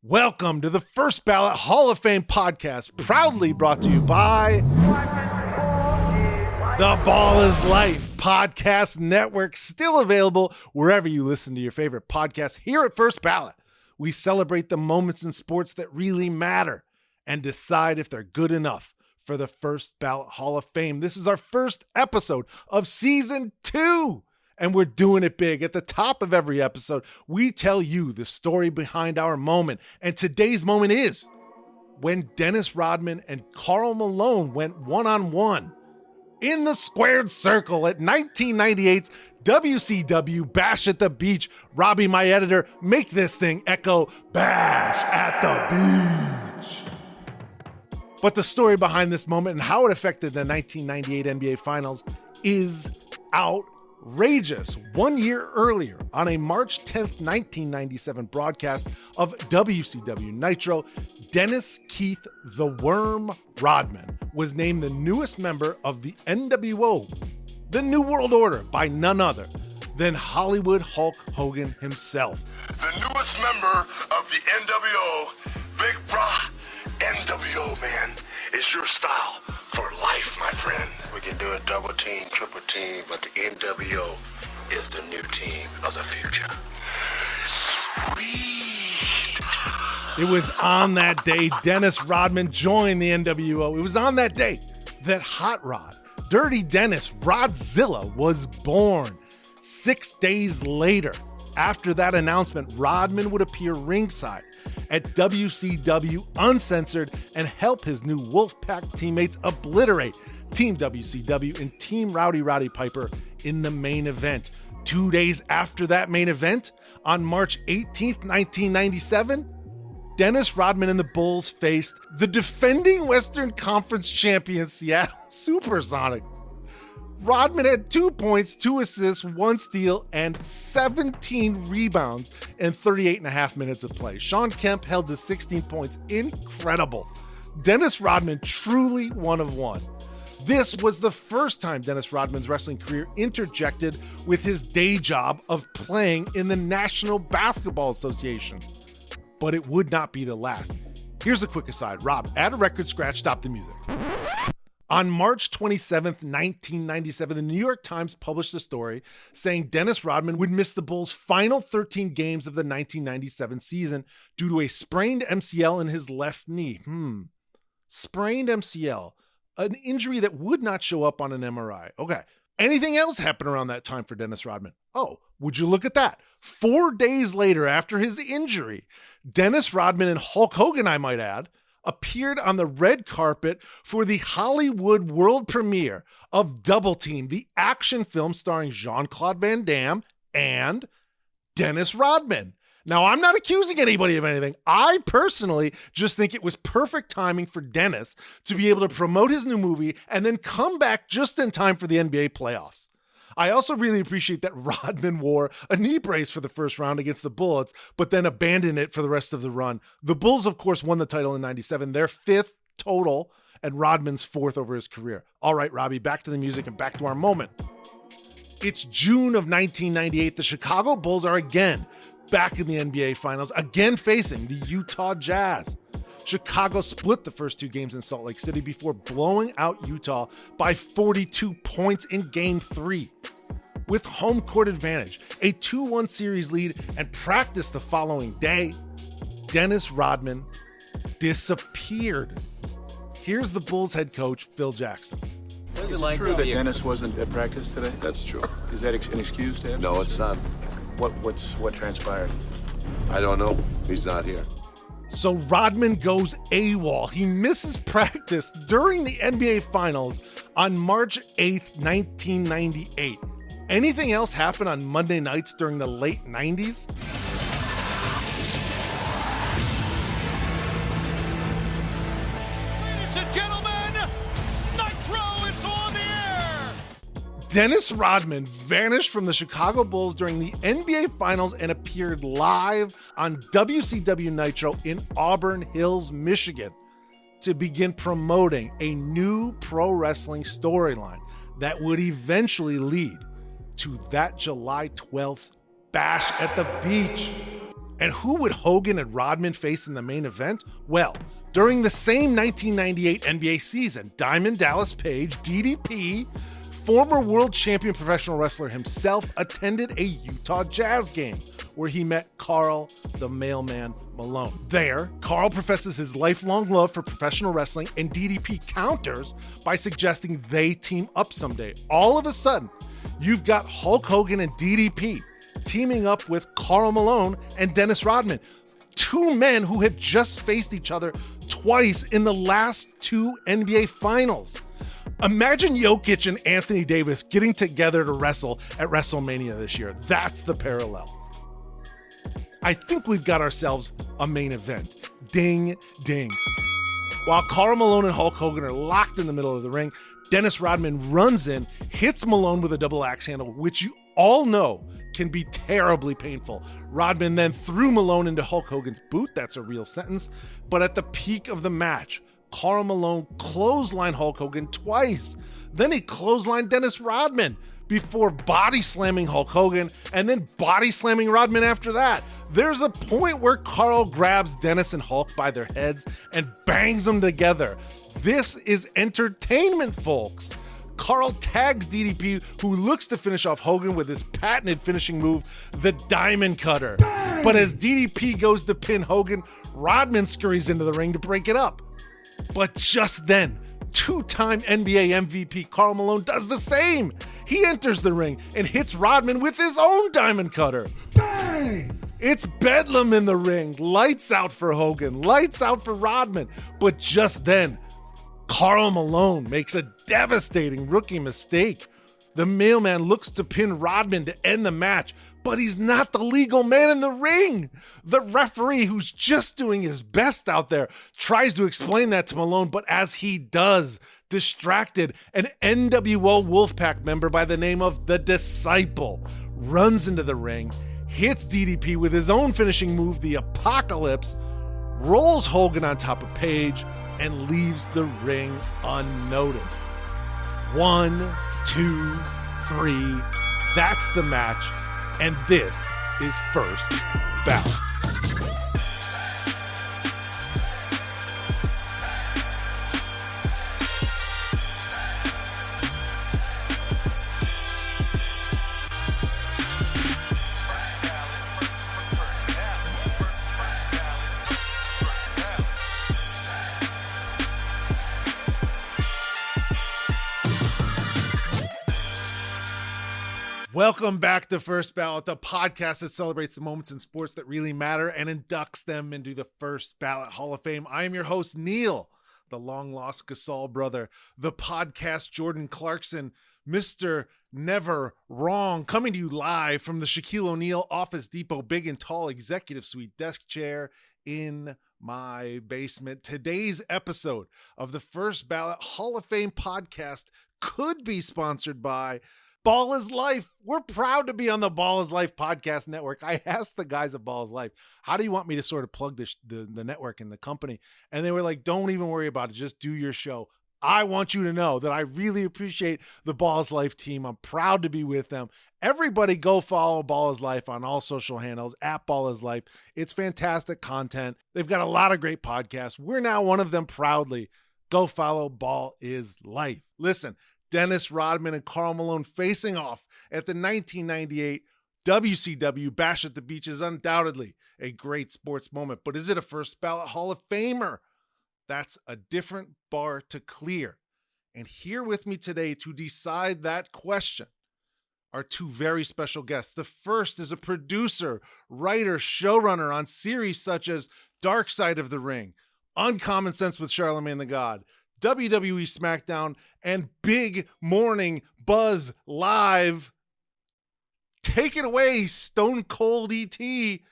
Welcome to the First Ballot Hall of Fame podcast, proudly brought to you by the Ball is Life podcast network, still available wherever you listen to your favorite podcasts. Here at First Ballot, we celebrate the moments in sports that really matter and decide if they're good enough for the First Ballot Hall of Fame. This is our first episode of season 2. And we're doing it big. At the top of every episode, we tell you the story behind our moment. And today's moment is when Dennis Rodman and Karl Malone went one-on-one in the squared circle at 1998's WCW Bash at the Beach. Robbie, my editor, make this thing echo Bash at the Beach. But the story behind this moment and how it affected the 1998 NBA Finals is outrageous. 1 year earlier, on a March 10th, 1997 broadcast of WCW Nitro, Dennis Keith "The Worm" Rodman was named the newest member of the NWO, the New World Order, by none other than Hollywood Hulk Hogan himself. The newest member of the NWO, Big Bra NWO, man, is your style for life, my friend. We can do a double team, triple team, but the NWO is the new team of the future. Sweet. It was on that day Dennis Rodman joined the NWO. It was on that day that Hot Rod, Dirty Dennis Rodzilla, was born. 6 days later, after that announcement, Rodman would appear ringside at WCW Uncensored and help his new Wolfpack teammates obliterate Team WCW and Team Rowdy Piper in the main event. 2 days after that main event, on March 18th, 1997, Dennis Rodman and the Bulls faced the defending Western Conference champion Seattle Supersonics. Rodman had 2 points, 2 assists, 1 steal, and 17 rebounds in 38 and a half minutes of play. Shawn Kemp held the 16 points. Incredible. Dennis Rodman, truly one of one. This was the first time Dennis Rodman's wrestling career interjected with his day job of playing in the National Basketball Association. But it would not be the last. Here's a quick aside. Rob, add a record scratch, stop the music. On March 27th, 1997, the New York Times published a story saying Dennis Rodman would miss the Bulls' final 13 games of the 1997 season due to a sprained MCL in his left knee. Sprained MCL, an injury that would not show up on an MRI. Okay. Anything else happened around that time for Dennis Rodman? Oh, would you look at that? 4 days later, after his injury, Dennis Rodman and Hulk Hogan, I might add, appeared on the red carpet for the Hollywood world premiere of Double Team, the action film starring Jean-Claude Van Damme and Dennis Rodman. Now, I'm not accusing anybody of anything. I personally just think it was perfect timing for Dennis to be able to promote his new movie and then come back just in time for the NBA playoffs. I also really appreciate that Rodman wore a knee brace for the first round against the Bullets, but then abandoned it for the rest of the run. The Bulls, of course, won the title in 97, their 5th total, and Rodman's 4th over his career. All right, Robbie, back to the music and back to our moment. It's June of 1998. The Chicago Bulls are again back in the NBA Finals, again facing the Utah Jazz. Chicago split the first 2 games in Salt Lake City before blowing out Utah by 42 points in Game 3. With home court advantage, a 2-1 series lead, and practice the following day, Dennis Rodman disappeared. Here's the Bulls head coach, Phil Jackson. Is it true that Dennis wasn't at practice today? That's true. Is that an excuse to have? No, it's not. What transpired? I don't know. He's not here. So Rodman goes AWOL. He misses practice during the NBA Finals on March 8th, 1998. Anything else happen on Monday nights during the late 90s? Ladies and gentlemen, Nitro is on the air! Dennis Rodman vanished from the Chicago Bulls during the NBA Finals and appeared live on WCW Nitro in Auburn Hills, Michigan, to begin promoting a new pro wrestling storyline that would eventually lead to that July 12th Bash at the Beach. And who would Hogan and Rodman face in the main event? Well, during the same 1998 NBA season, Diamond Dallas Page, DDP, former world champion professional wrestler himself, attended a Utah Jazz game where he met Karl the Mailman Malone. There, Karl professes his lifelong love for professional wrestling, and DDP counters by suggesting they team up someday. All of a sudden, you've got Hulk Hogan and DDP teaming up with Karl Malone and Dennis Rodman, two men who had just faced each other twice in the last two NBA finals. Imagine Jokic and Anthony Davis getting together to wrestle at WrestleMania this year. That's the parallel. I think we've got ourselves a main event. Ding, ding. While Karl Malone and Hulk Hogan are locked in the middle of the ring, Dennis Rodman runs in, hits Malone with a double axe handle, which you all know can be terribly painful. Rodman then threw Malone into Hulk Hogan's boot. That's a real sentence. But at the peak of the match, Karl Malone clotheslined Hulk Hogan twice. Then he clotheslined Dennis Rodman before body slamming Hulk Hogan and then body slamming Rodman after that. There's a point where Karl grabs Dennis and Hulk by their heads and bangs them together. This is entertainment, folks. Karl tags DDP, who looks to finish off Hogan with his patented finishing move, the Diamond Cutter. But as DDP goes to pin Hogan, Rodman scurries into the ring to break it up. But just then, two-time NBA MVP Karl Malone does the same. He enters the ring and hits Rodman with his own Diamond Cutter. Bang! It's bedlam in the ring. Lights out for Hogan, lights out for Rodman. But just then, Karl Malone makes a devastating rookie mistake. The mailman looks to pin Rodman to end the match, but he's not the legal man in the ring. The referee, who's just doing his best out there, tries to explain that to Malone, but as he does, distracted, an NWO Wolfpack member by the name of The Disciple runs into the ring, hits DDP with his own finishing move, the Apocalypse, rolls Hogan on top of Page, and leaves the ring unnoticed. 1, 2, 3. That's the match. And this is First Ballot. Welcome back to First Ballot, the podcast that celebrates the moments in sports that really matter and inducts them into the First Ballot Hall of Fame. I am your host, Neil, the long-lost Gasol brother, the podcast Jordan Clarkson, Mr. Never Wrong, coming to you live from the Shaquille O'Neal Office Depot Big and Tall Executive Suite desk chair in my basement. Today's episode of the First Ballot Hall of Fame podcast could be sponsored by Ball is Life. We're proud to be on the Ball is Life podcast network. I asked the guys at Ball is Life, how do you want me to sort of plug the network and the company? And they were like, don't even worry about it. Just do your show. I want you to know that I really appreciate the Ball is Life team. I'm proud to be with them. Everybody go follow Ball is Life on all social handles at Ball is Life. It's fantastic content. They've got a lot of great podcasts. We're now one of them proudly. Go follow Ball is Life. Listen, Dennis Rodman and Karl Malone facing off at the 1998 WCW Bash at the Beach is undoubtedly a great sports moment, but is it a First Ballot Hall of Famer? That's a different bar to clear. And here with me today to decide that question are two very special guests. The first is a producer, writer, showrunner on series such as Dark Side of the Ring, Uncommon Sense with Charlemagne the God, WWE SmackDown, and Big Morning Buzz Live. Take it away, Stone Cold E.T.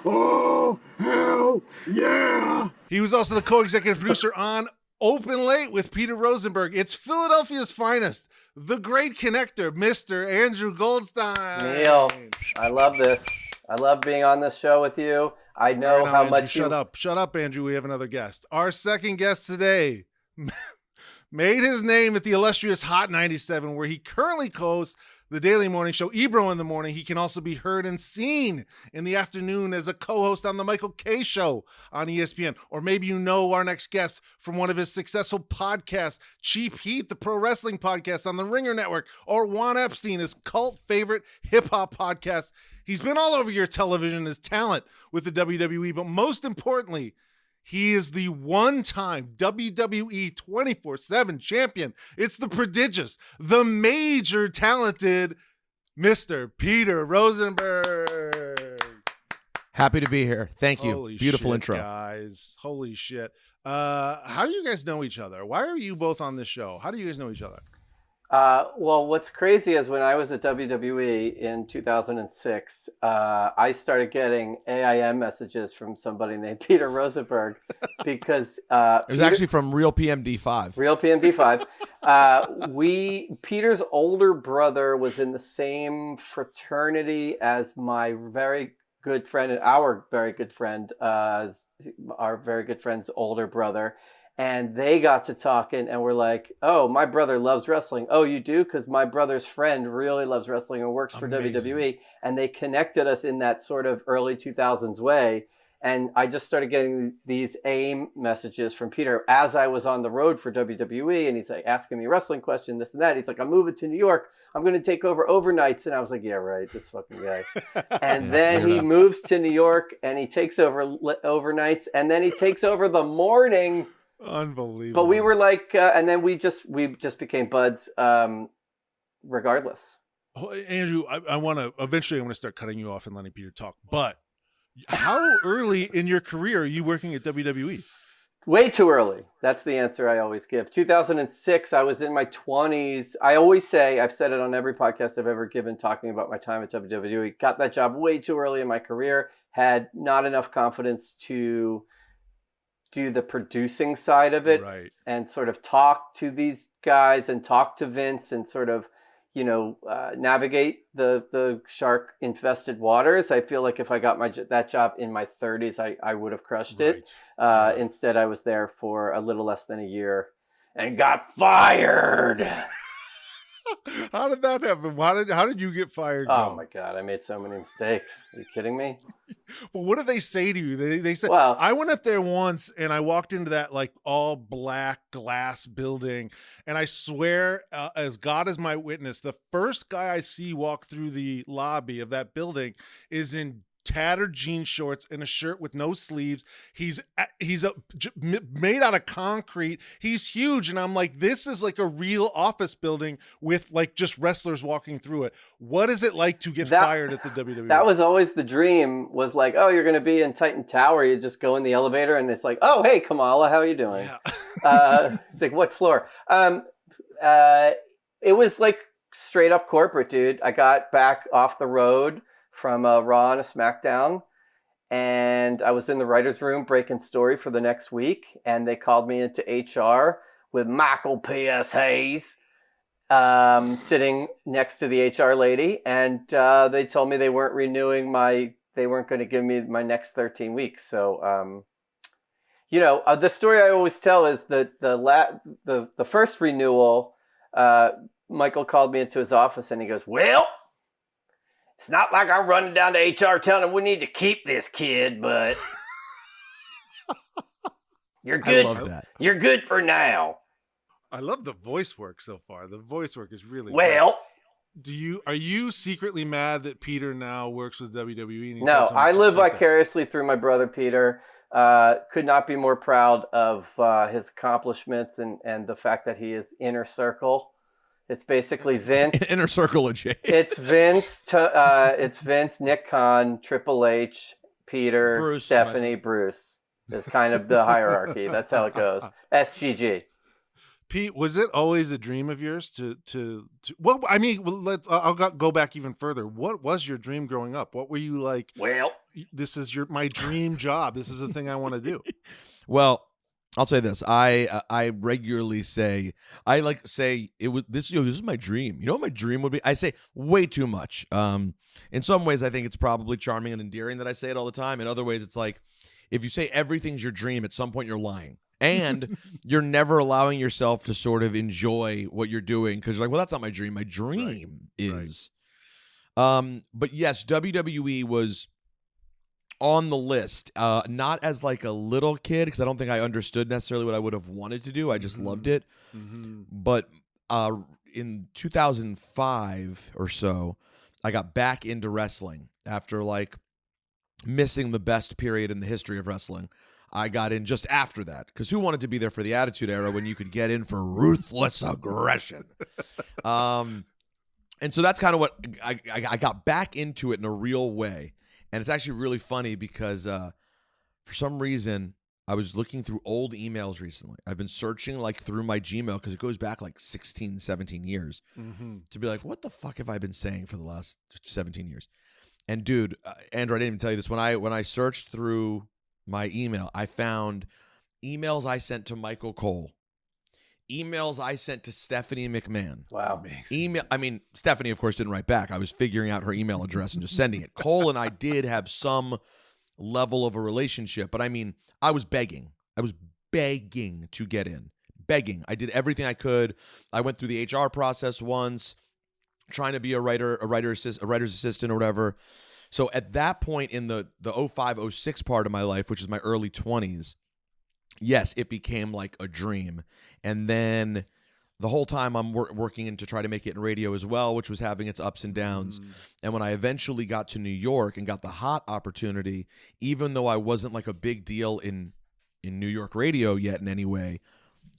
Oh, hell yeah! He was also the co-executive producer on Open Late with Peter Rosenberg. It's Philadelphia's finest, the great connector, Mr. Andrew Goldstein. Neil, I love this. I love being on this show with you. I know how Andrew, much Shut up, Andrew. We have another guest. Our second guest today made his name at the illustrious Hot 97, where he currently hosts the Daily Morning Show, Ebro in the morning. He can also be heard and seen in the afternoon as a co-host on the Michael K Show on ESPN. Or maybe you know our next guest from one of his successful podcasts, Cheap Heat, the pro wrestling podcast on the Ringer Network, or Juan Epstein, his cult favorite hip-hop podcast. He's been all over your television as talent with the WWE, but most importantly, he is the one-time WWE 24/7 champion. It's the prodigious, the major talented Mr. Peter Rosenberg. Happy to be here. Thank you. Holy Beautiful shit, intro. guys. Holy shit. How do you guys know each other? Why are you both on this show? How do you guys know each other? Well, what's crazy is when I was at WWE in 2006, I started getting AIM messages from somebody named Peter Rosenberg because It was actually from Real PMD5. Real PMD5. Peter's older brother was in the same fraternity as my very good friend and our very good friend, our very good friend's older brother. And they got to talking and were like, oh, my brother loves wrestling. Oh, you do? Because my brother's friend really loves wrestling and works for WWE. And they connected us in that sort of early 2000s way. And I just started getting these AIM messages from Peter as I was on the road for WWE. And he's like asking me wrestling questions, this and that. He's like, I'm moving to New York. I'm going to take over overnights. And I was like, yeah, right. This fucking guy. And then he moves to New York and he takes over overnights. And then he takes over the morning. Unbelievable. But we were like, and then we just became buds regardless. Andrew, I want to, eventually I'm going to start cutting you off and letting Peter talk. But how early in your career are you working at WWE? Way too early. That's the answer I always give. 2006, I was in my 20s. I always say, I've said it on every podcast I've ever given talking about my time at WWE. Got that job way too early in my career. Had not enough confidence to do the producing side of it, right, and sort of talk to these guys and talk to Vince and sort of, navigate the shark infested waters. I feel like if I got that job in my 30s, I would have crushed it. Instead, I was there for a little less than a year and got fired. How did that happen? How did you get fired? Oh my God, I made so many mistakes. Are you kidding me? Well, what did they say to you? They said, well, I went up there once and I walked into that like all black glass building. And I swear, as God is my witness, the first guy I see walk through the lobby of that building is in tattered jean shorts and a shirt with no sleeves. He's made out of concrete. He's huge. And I'm like, this is like a real office building with like just wrestlers walking through it. What is it like to get fired at the WWE? That was always the dream, was like, oh, you're going to be in Titan Tower. You just go in the elevator and it's like, oh, hey, Kamala, how are you doing? Yeah. It's like, what floor? It was like straight up corporate, dude. I got back off the road from a Raw and a SmackDown, and I was in the writer's room breaking story for the next week, and they called me into HR with Michael P.S. Hayes sitting next to the HR lady, and they told me they weren't going to give me my next 13 weeks. So, the story I always tell is that the first renewal, Michael called me into his office, and he goes, well, it's not like I'm running down to HR telling them we need to keep this kid, but you're good. I love that. You're good for now. I love the voice work so far. The voice work is really well. Good. Are you secretly mad that Peter now works with WWE? And no, I live vicariously through my brother Peter. Could not be more proud of his accomplishments and the fact that he is inner circle. It's basically Vince. Inner circle of J. It's Vince, Nick Khan, Triple H, Peter, Bruce, Stephanie, Bruce. Is kind of the hierarchy. That's how it goes. SGG. Pete, was it always a dream of yours to well, I mean, I'll go back even further. What was your dream growing up? What were you like? Well, this is my dream job. This is the thing I want to do. Well, I'll say this. I regularly say, it was this. This is my dream. You know what my dream would be? I say way too much. In some ways, I think it's probably charming and endearing that I say it all the time. In other ways, it's like if you say everything's your dream, at some point you're lying. And you're never allowing yourself to sort of enjoy what you're doing because you're like, well, that's not my dream. My dream is. But yes, WWE was on the list, not as like a little kid because I don't think I understood necessarily what I would have wanted to do. I just loved it. But in 2005 or so, I got back into wrestling after like missing the best period in the history of wrestling. I got in just after that because who wanted to be there for the Attitude Era when you could get in for ruthless aggression? And so that's kind of what I got back into it in a real way. And it's actually really funny because for some reason, I was looking through old emails recently. I've been searching like through my Gmail because it goes back like 16, 17 years to be like, what the fuck have I been saying for the last 17 years? And dude, Andrew, I didn't even tell you this. When I searched through my email, I found emails I sent to Michael Cole, emails I sent to Stephanie McMahon. Wow. Stephanie, of course, didn't write back. I was figuring out her email address and just sending it. Cole and I did have some level of a relationship, but I mean, I was begging. I was begging to get in. Begging. I did everything I could. I went through the HR process once, trying to be a writer's assistant or whatever. So at that point in the 05, 06 part of my life, which is my early 20s, yes, it became like a dream. And then the whole time I'm working to try to make it in radio as well, which was having its ups and downs. And when I eventually got to New York and got the hot opportunity, even though I wasn't like a big deal in New York radio yet in any way,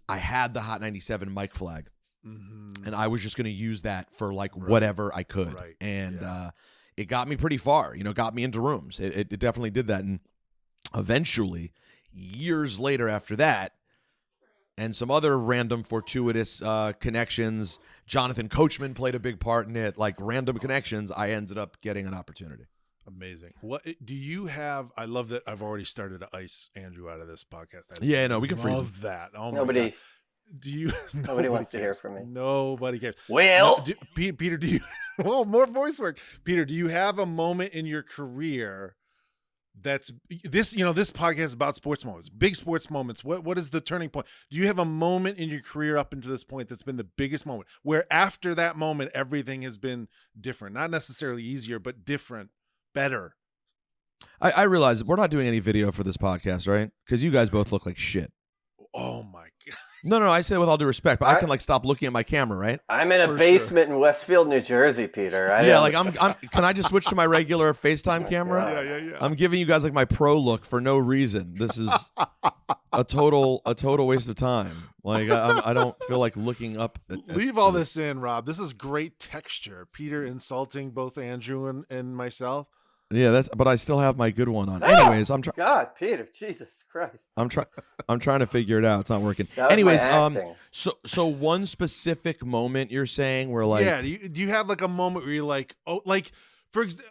I had the Hot 97 mic flag. And I was just going to use that for like whatever I could. And it got me pretty far, got me into rooms. It definitely did that. And eventually, years later after that, and some other random fortuitous connections, Jonathan Coachman played a big part in it, like random connections, I ended up getting an opportunity. Amazing. What do you have? I love that I've already started to ice Andrew out of this podcast. We can freeze him. Love that. Oh my Nobody. God. Nobody wants to cares. hear from me. Nobody cares. Well, Peter, do you? Well, more voice work. Peter, do you have a moment in your career that's this? This podcast is about sports moments, big sports moments. What is the turning point? Do you have a moment in your career up until this point that's been the biggest moment, where after that moment everything has been different, not necessarily easier, but different, better? I realize we're not doing any video for this podcast, right? Because you guys both look like shit. Oh my God. No, I say it with all due respect, but I can like stop looking at my camera, right? I'm in a basement in Westfield, New Jersey, Peter. I'm can I just switch to my regular FaceTime camera? Yeah. I'm giving you guys like my pro look for no reason. This is a total waste of time. Like I don't feel like looking up. Leave all this in, Rob. This is great texture. Peter insulting both Andrew and myself. Yeah, but I still have my good one on. Anyways, I'm trying. God, Peter, Jesus Christ. I'm trying to figure it out. It's not working. Anyways, so one specific moment you're saying where like, yeah, do you have like a moment where you're like, oh, like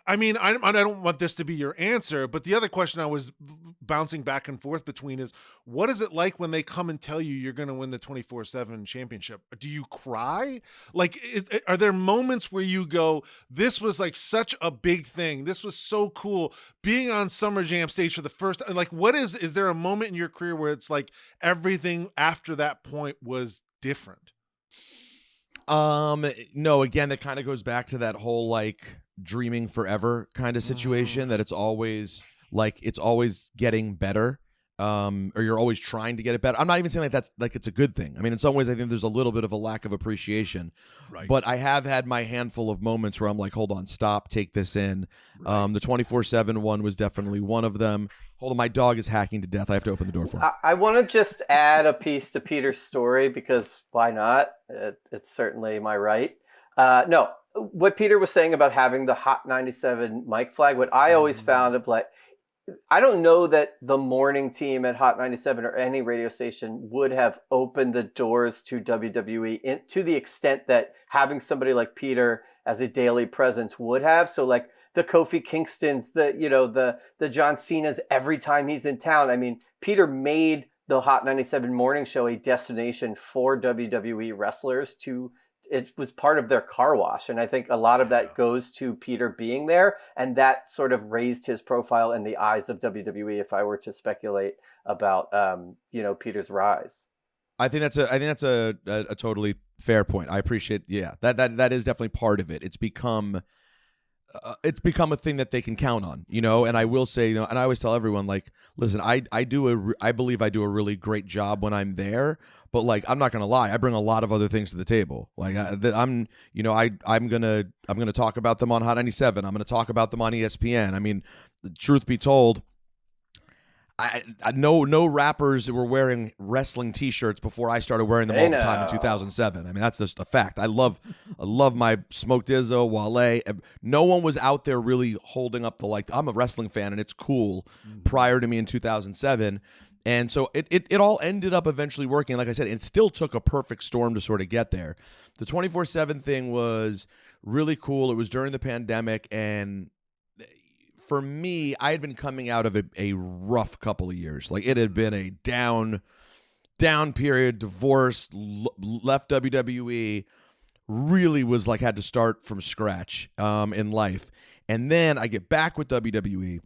I don't want this to be your answer, but the other question I was bouncing back and forth between is, what is it like when they come and tell you you're going to win the 24/7 championship? Do you cry? Like, are there moments where you go, this was like such a big thing. This was so cool being on Summer Jam stage for the first time. Like, is there a moment in your career where it's like everything after that point was different? No, again, that kind of goes back to that whole like dreaming forever kind of situation that it's always getting better. Or you're always trying to get it better. I'm not even saying like that's like it's a good thing. I mean, in some ways I think there's a little bit of a lack of appreciation. Right. But I have had my handful of moments where I'm like, hold on, stop, take this in. Right. The 24/7 one was definitely one of them. Hold on, my dog is hacking to death. I have to open the door for him. I want to just add a piece to Peter's story because why not? It's certainly my right. No, what Peter was saying about having the Hot 97 mic flag, what I always found of like, I don't know that the morning team at Hot 97 or any radio station would have opened the doors to WWE to the extent that having somebody like Peter as a daily presence would have. So like the Kofi Kingstons, the John Cena's every time he's in town. I mean, Peter made the Hot 97 morning show a destination for WWE wrestlers to it was part of their car wash. And I think a lot of that goes to Peter being there, and that sort of raised his profile in the eyes of WWE, if I were to speculate about, Peter's rise. I think that's a totally fair point. I appreciate, that is definitely part of it. It's become a thing that they can count on, and I will say, and I always tell everyone, like, listen, I believe I do a really great job when I'm there, but like, I'm not going to lie, I bring a lot of other things to the table. Like I'm going to talk about them on Hot 97. I'm going to talk about them on ESPN. I mean, the truth be told, I no rappers were wearing wrestling T-shirts before I started wearing them all the time in 2007. I mean, that's just a fact. I love my Smoke Dizzo, Wale. No one was out there really holding up I'm a wrestling fan and it's cool prior to me in 2007. And so it all ended up eventually working. Like I said, it still took a perfect storm to sort of get there. The 24/7 thing was really cool. It was during the pandemic, and for me, I had been coming out of a rough couple of years. Like, it had been a down period, divorced, left WWE, really was like, had to start from scratch in life. And then I get back with WWE,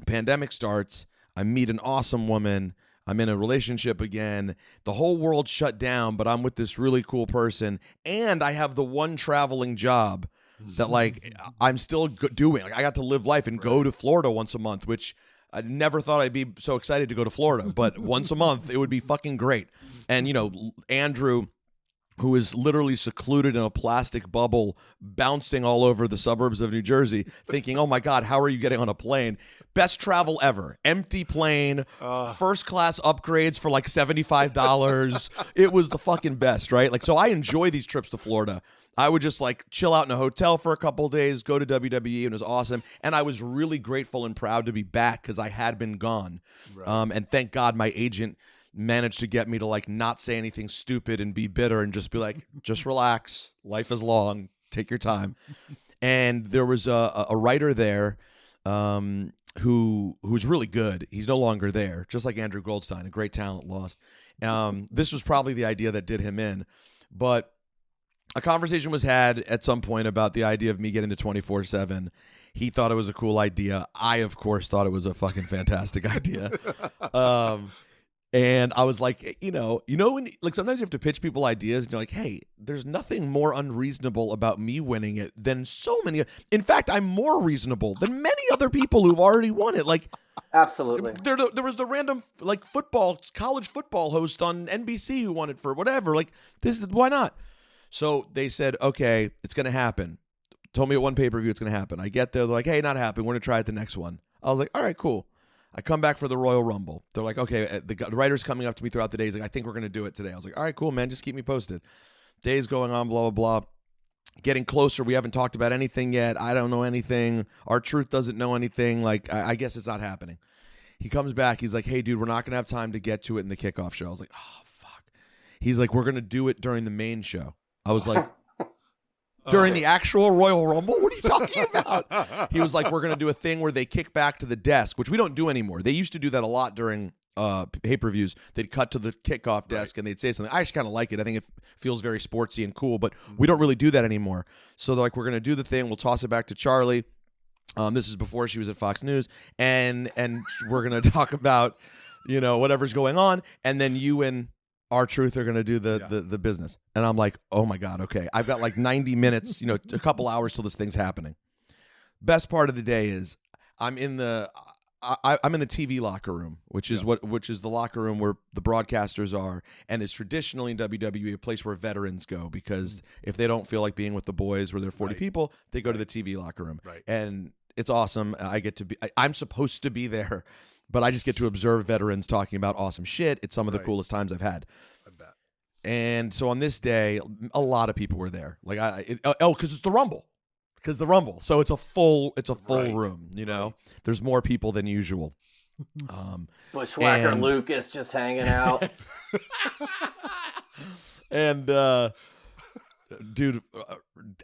pandemic starts, I meet an awesome woman, I'm in a relationship again, the whole world shut down, but I'm with this really cool person, and I have the one traveling job that like I'm still doing. Like, I got to live life and go to Florida once a month, which I never thought I'd be so excited to go to Florida, but once a month it would be fucking great. And Andrew, who is literally secluded in a plastic bubble, bouncing all over the suburbs of New Jersey, thinking, oh my God, how are you getting on a plane? Best travel ever. Empty plane, first class upgrades for like $75. It was the fucking best, right? Like, so I enjoy these trips to Florida. I would just like chill out in a hotel for a couple of days, go to WWE, and it was awesome. And I was really grateful and proud to be back because I had been gone. Right. And thank God my agent managed to get me to like not say anything stupid and be bitter and just be like, just relax. Life is long. Take your time. And there was a writer there who's really good. He's no longer there, just like Andrew Goldstein, a great talent lost. This was probably the idea that did him in. But a conversation was had at some point about the idea of me getting to 24/7. He thought it was a cool idea. I, of course, thought it was a fucking fantastic idea. And I was like, when like sometimes you have to pitch people ideas and you're like, hey, there's nothing more unreasonable about me winning it than so many. In fact, I'm more reasonable than many other people who've already won it. Like, absolutely. There was the random like college football host on NBC who won it for whatever. Like, why not? So they said, okay, it's going to happen. Told me at one pay-per-view it's going to happen. I get there. They're like, hey, not happening. We're going to try it the next one. I was like, all right, cool. I come back for the Royal Rumble. They're like, okay, the writer's coming up to me throughout the day. He's like, I think we're going to do it today. I was like, all right, cool, man. Just keep me posted. Days going on, blah, blah, blah. Getting closer. We haven't talked about anything yet. I don't know anything. R-Truth doesn't know anything. Like, I guess it's not happening. He comes back. He's like, hey, dude, we're not going to have time to get to it in the kickoff show. I was like, oh, fuck. He's like, we're going to do it during the main show. I was like, during the actual Royal Rumble? What are you talking about? He was like, we're going to do a thing where they kick back to the desk, which we don't do anymore. They used to do that a lot during pay-per-views. They'd cut to the kickoff desk and they'd say something. I actually kind of like it. I think it feels very sportsy and cool, but we don't really do that anymore. So they're like, we're going to do the thing. We'll toss it back to Charlie. This is before she was at Fox News. And we're going to talk about, whatever's going on. And then you and R-Truth are going to do the business. And I'm like, oh my God, okay. I've got like 90 minutes, a couple hours till this thing's happening. Best part of the day is I'm in the TV locker room, which is the locker room where the broadcasters are, and is traditionally in WWE a place where veterans go, because if they don't feel like being with the boys where there are 40 people, they go to the TV locker room. Right. And it's awesome. I'm supposed to be there, but I just get to observe veterans talking about awesome shit. It's some of the coolest times I've had. I bet. And so on this day, a lot of people were there. Like because it's the Rumble. So it's a full room. There's more people than usual. Bushwhacker Luke is just hanging out. And dude,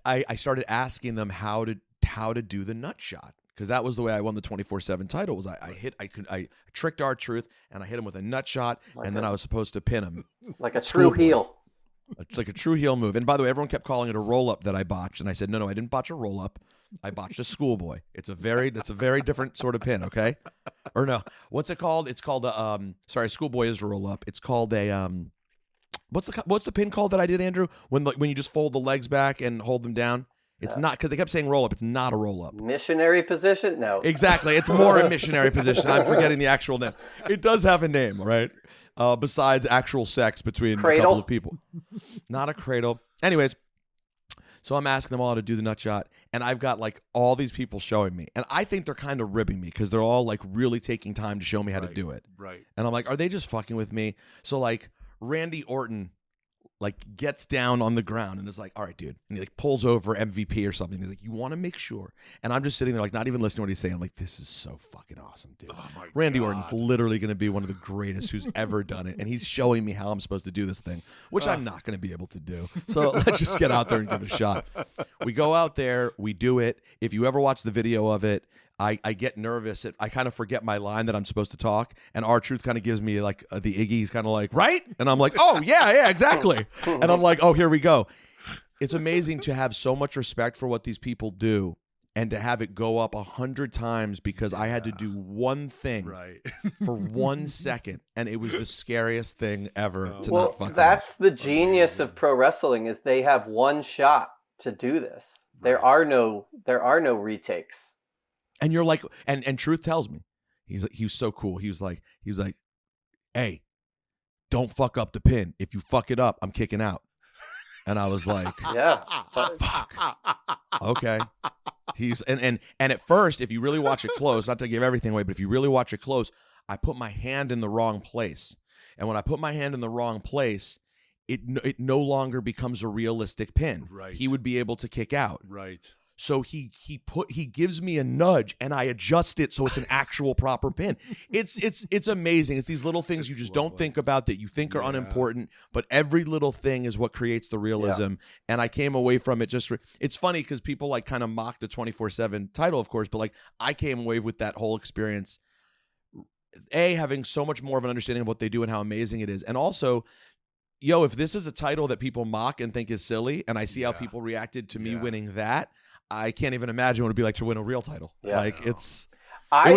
I started asking them how to do the nut shot. Because that was the way I won the 24/7 title. Was I tricked R-Truth and I hit him with a nut shot, and then I was supposed to pin him like a true heel. It's like a true heel move. And by the way, everyone kept calling it a roll-up that I botched. And I said, no, I didn't botch a roll-up. I botched a schoolboy. That's a very different sort of pin, okay? Or no, what's it called? It's called a schoolboy is a roll-up. It's called a what's the pin called that I did, Andrew? When you just fold the legs back and hold them down? It's not, because they kept saying roll-up. It's not a roll-up. Missionary position? No. Exactly. It's more a missionary position. I'm forgetting the actual name. It does have a name, right? Besides actual sex between a couple of people. Not a cradle. Anyways, so I'm asking them all to do the nut shot, and I've got like all these people showing me. And I think they're kind of ribbing me because they're all like really taking time to show me how to do it. Right. And I'm like, are they just fucking with me? So like Randy Orton like gets down on the ground and is like, all right, dude. And he like pulls over MVP or something. He's like, you want to make sure. And I'm just sitting there like not even listening to what he's saying. I'm like, this is so fucking awesome, dude. Randy Orton's literally going to be one of the greatest who's ever done it. And he's showing me how I'm supposed to do this thing, which I'm not going to be able to do. So let's just get out there and give it a shot. We go out there. We do it. If you ever watch the video of it, I get nervous. I kind of forget my line that I'm supposed to talk, and R-Truth kind of gives me like the Iggy. He's kind of like, right? And I'm like, oh, yeah, exactly. And I'm like, oh, here we go. It's amazing to have so much respect for what these people do and to have it go up 100 times because I had to do one thing for 1 second, and it was the scariest thing ever to not fuck that's up. the genius of pro wrestling is they have one shot to do this. There are no retakes. And you're like, and Truth tells me, he was so cool. He was like, hey, don't fuck up the pin. If you fuck it up, I'm kicking out. And I was like, yeah, fuck. Okay. And at first, if you really watch it close, not to give everything away, but if you really watch it close, I put my hand in the wrong place. And when I put my hand in the wrong place, it no longer becomes a realistic pin. Right. He would be able to kick out. Right. So he gives me a nudge and I adjust it so it's an actual proper pin. It's amazing. It's these little things you just don't think about that you think are unimportant, but every little thing is what creates the realism. Yeah. And I came away from it it's funny because people like kind of mock the 24/7 title, of course, but like I came away with that whole experience, having so much more of an understanding of what they do and how amazing it is. And also, if this is a title that people mock and think is silly, and I see how people reacted to me winning that, I can't even imagine what it'd be like to win a real title. Yeah. Like I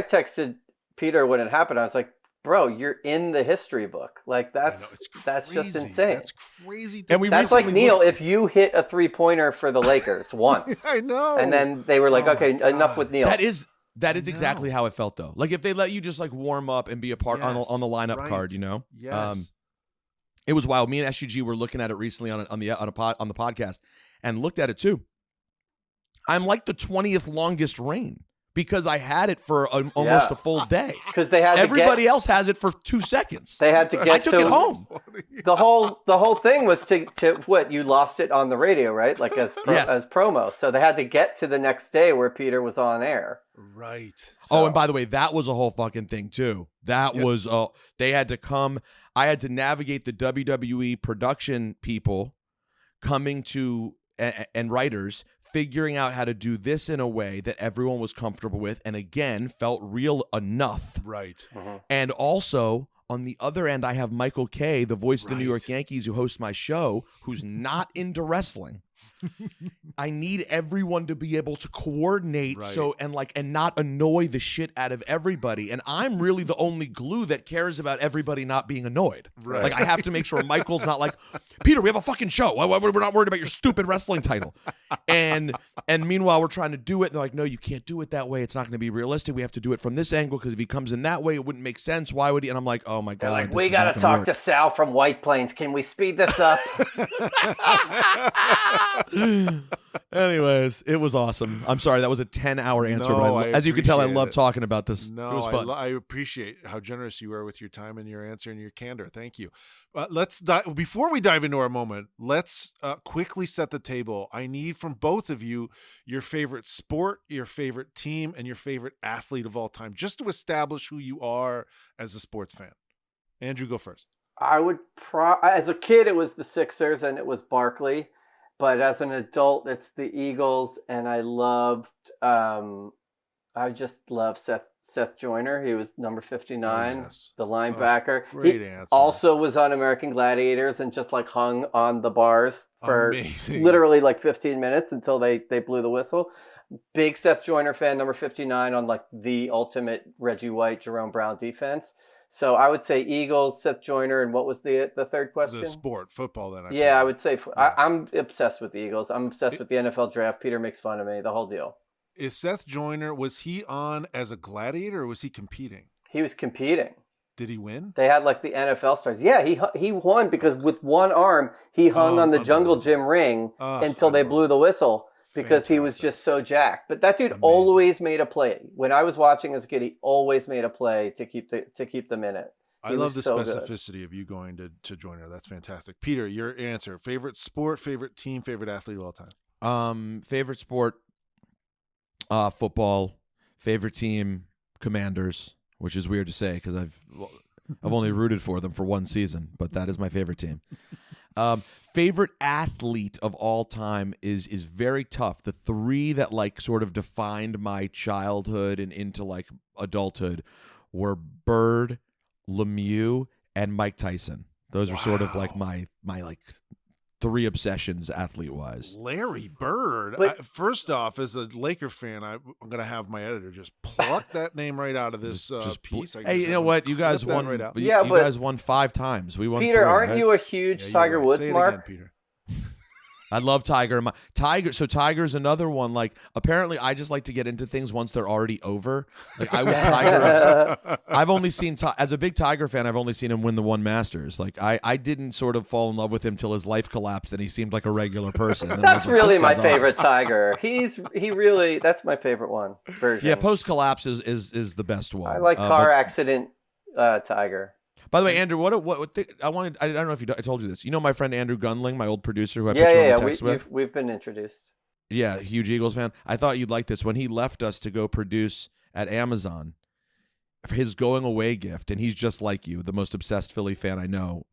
texted Peter when it happened. I was like, bro, you're in the history book. Like that's just insane. That's crazy. And that's like Neil, if you hit a 3-pointer for the Lakers once. I know. And then they were like, okay, enough with Neil. That is exactly how it felt though. Like if they let you just like warm up and be a part on the lineup card, Yes. It was wild. Me and SGG were looking at it recently on the podcast and looked at it too. I'm like the 20th longest reign because I had it for almost a full day. Because they had everybody else has it for 2 seconds. They had to get. I took it home. The whole thing was to what you lost it on the radio, right? Like as promo. So they had to get to the next day where Peter was on air. Right. So. And by the way, that was a whole fucking thing too. That was they had to come. I had to navigate the WWE production people coming to and writers figuring out how to do this in a way that everyone was comfortable with and again felt real enough. Right. Mm-hmm. And also on the other end, I have Michael Kay, the voice of the New York Yankees, who hosts my show, who's not into wrestling. I need everyone to be able to coordinate and not annoy the shit out of everybody. And I'm really the only glue that cares about everybody not being annoyed. Right. Like I have to make sure Michael's not like, Peter, we have a fucking show. We're not worried about your stupid wrestling title. And meanwhile, we're trying to do it. And they're like, no, you can't do it that way. It's not going to be realistic. We have to do it from this angle because if he comes in that way, it wouldn't make sense. Why would he? And I'm like, oh my God. Like, we got to talk to Sal from White Plains. Can we speed this up? Anyways, it was awesome. I'm sorry, that was a 10-hour answer, but as you can tell, I love talking about this. No, it was fun. I appreciate how generous you were with your time and your answer and your candor. Thank you. Before we dive into our moment, let's quickly set the table. I need from both of you your favorite sport, your favorite team, and your favorite athlete of all time, just to establish who you are as a sports fan. Andrew, go first. I would as a kid, it was the Sixers and it was Barkley. But as an adult, it's the Eagles, and I loved I just love Seth Joyner. He was number 59, yes. the linebacker. Great he answer. also was on American Gladiators and just like hung on the bars for Amazing. literally like 15 minutes until they blew the whistle. Big Seth Joyner fan, number 59 on like the ultimate Reggie White, Jerome Brown defense. So I would say Eagles, Seth Joyner, and what was the third question? The sport, football. Then I would say I'm obsessed with the Eagles. I'm obsessed with the NFL draft. Peter makes fun of me, the whole deal. Is Seth Joyner, was he on as a gladiator or was he competing? He was competing. Did he win? They had like the NFL stars. Yeah, he won because with one arm he hung on the Jungle Gym ring until they blew the whistle because he was just so jacked. But that dude always made a play. When I was watching as a kid, he always made a play to keep them in it. I love the specificity of you going to Joyner. That's fantastic. Peter, your answer: favorite sport, favorite team, favorite athlete of all time. Favorite sport, football. Favorite team, Commanders, which is weird to say because I've only rooted for them for one season, but that is my favorite team. Favorite athlete of all time is very tough. The three that like sort of defined my childhood and into like adulthood were Bird, Lemieux, and Mike Tyson. Those are sort of like my like three obsessions athlete wise. Larry Bird. First off, as a Laker fan, I'm going to have my editor just pluck that name right out of this piece. Hey, you know what? You guys won. Right out. You guys won 5 times. We won. Peter, 3. aren't you a huge Tiger Woods mark? Again, Peter. I love Tiger. So Tiger's another one. Like, apparently, I just like to get into things once they're already over. Like, I was Tiger. I've only seen as a big Tiger fan, I've only seen him win the one Masters. Like, I didn't sort of fall in love with him till his life collapsed and he seemed like a regular person. That's really my favorite Tiger. He really. That's my favorite one version. Yeah, post collapse is the best one. I like car accident Tiger. By the way, Andrew, I don't know if I told you this. You know my friend Andrew Gunling, my old producer who I put you on the text with? We've been introduced. Yeah, huge Eagles fan. I thought you'd like this. When he left us to go produce at Amazon, for his going away gift, and he's just like you, the most obsessed Philly fan I know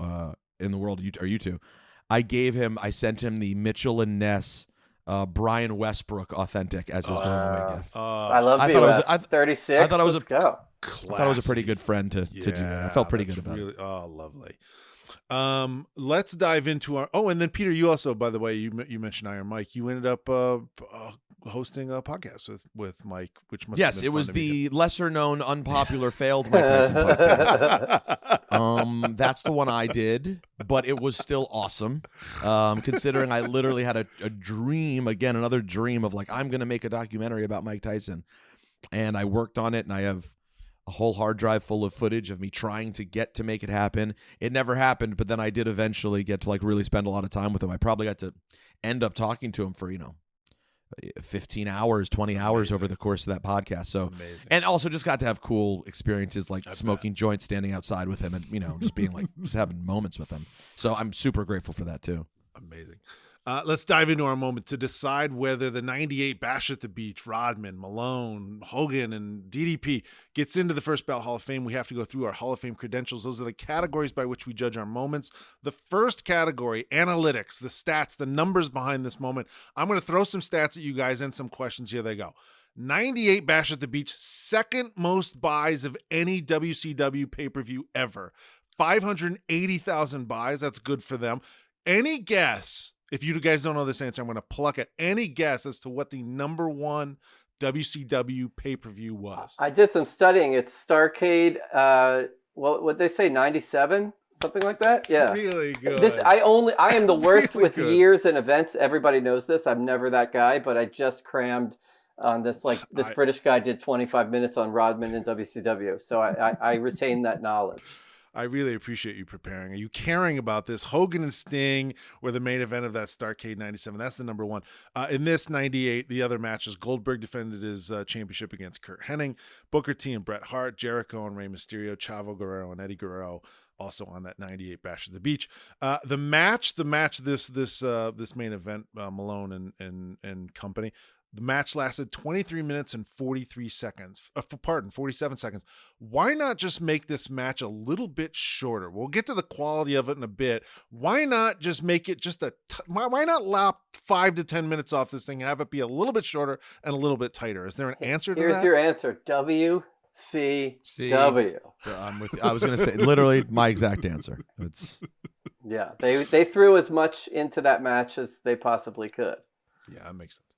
in the world, are you two. I sent him the Mitchell and Ness Brian Westbrook authentic as his going away gift. I love BWS. 36. I thought it was Let's go. Classy. I thought it was a pretty good friend to do that. I felt pretty good about it. Oh, lovely. Let's dive into our. Oh, and then Peter, you also, by the way, you mentioned Iron Mike. You ended up hosting a podcast with Mike, which must have been it was fun the lesser known, unpopular, failed Mike Tyson podcast. That's the one I did, but it was still awesome. Considering I literally had a dream, again, another dream of like I'm going to make a documentary about Mike Tyson, and I worked on it, and I have a whole hard drive full of footage of me trying to get to make it happen. It never happened, but then I did eventually get to like really spend a lot of time with him. I probably got to end up talking to him for 15 hours, 20 hours over the course of that podcast. So, and also just got to have cool experiences like smoking joints, standing outside with him, and just being like just having moments with him. So I'm super grateful for that too. Amazing. Let's dive into our moment to decide whether the 98 Bash at the Beach, Rodman, Malone, Hogan, and DDP gets into the first ballot Hall of Fame. We have to go through our Hall of Fame credentials. Those are the categories by which we judge our moments. The first category, analytics, the stats, the numbers behind this moment. I'm going to throw some stats at you guys and some questions. Here they go. 98 Bash at the Beach, second most buys of any WCW pay-per-view ever. 580,000 buys. That's good for them. Any guess? If you guys don't know this answer, I'm going to pluck it. Any guess as to what the number one WCW pay-per-view was? I did some studying. It's Starrcade, what'd they say, 97? Something like that? Yeah. Really good. I am the worst Really with good. years and events. Everybody knows this. I'm never that guy, but I just crammed on this. Like this British guy did 25 minutes on Rodman and WCW. So I retain that knowledge. I really appreciate you preparing. Are you caring about this? Hogan and Sting were the main event of that Starrcade 97. That's the number one. In this 98, the other matches, Goldberg defended his championship against Kurt Hennig, Booker T and Bret Hart, Jericho and Rey Mysterio, Chavo Guerrero and Eddie Guerrero, also on that 98 Bash at the Beach. The match, this main event, Malone and company. The match lasted 23 minutes and 43 seconds. 47 seconds. Why not just make this match a little bit shorter? We'll get to the quality of it in a bit. Why not just make it just why not lop 5 to 10 minutes off this thing and have it be a little bit shorter and a little bit tighter? Is there an answer to that? Here's your answer. WCW. I'm with you. I was going to say literally my exact answer. Yeah, they threw as much into that match as they possibly could. Yeah, that makes sense.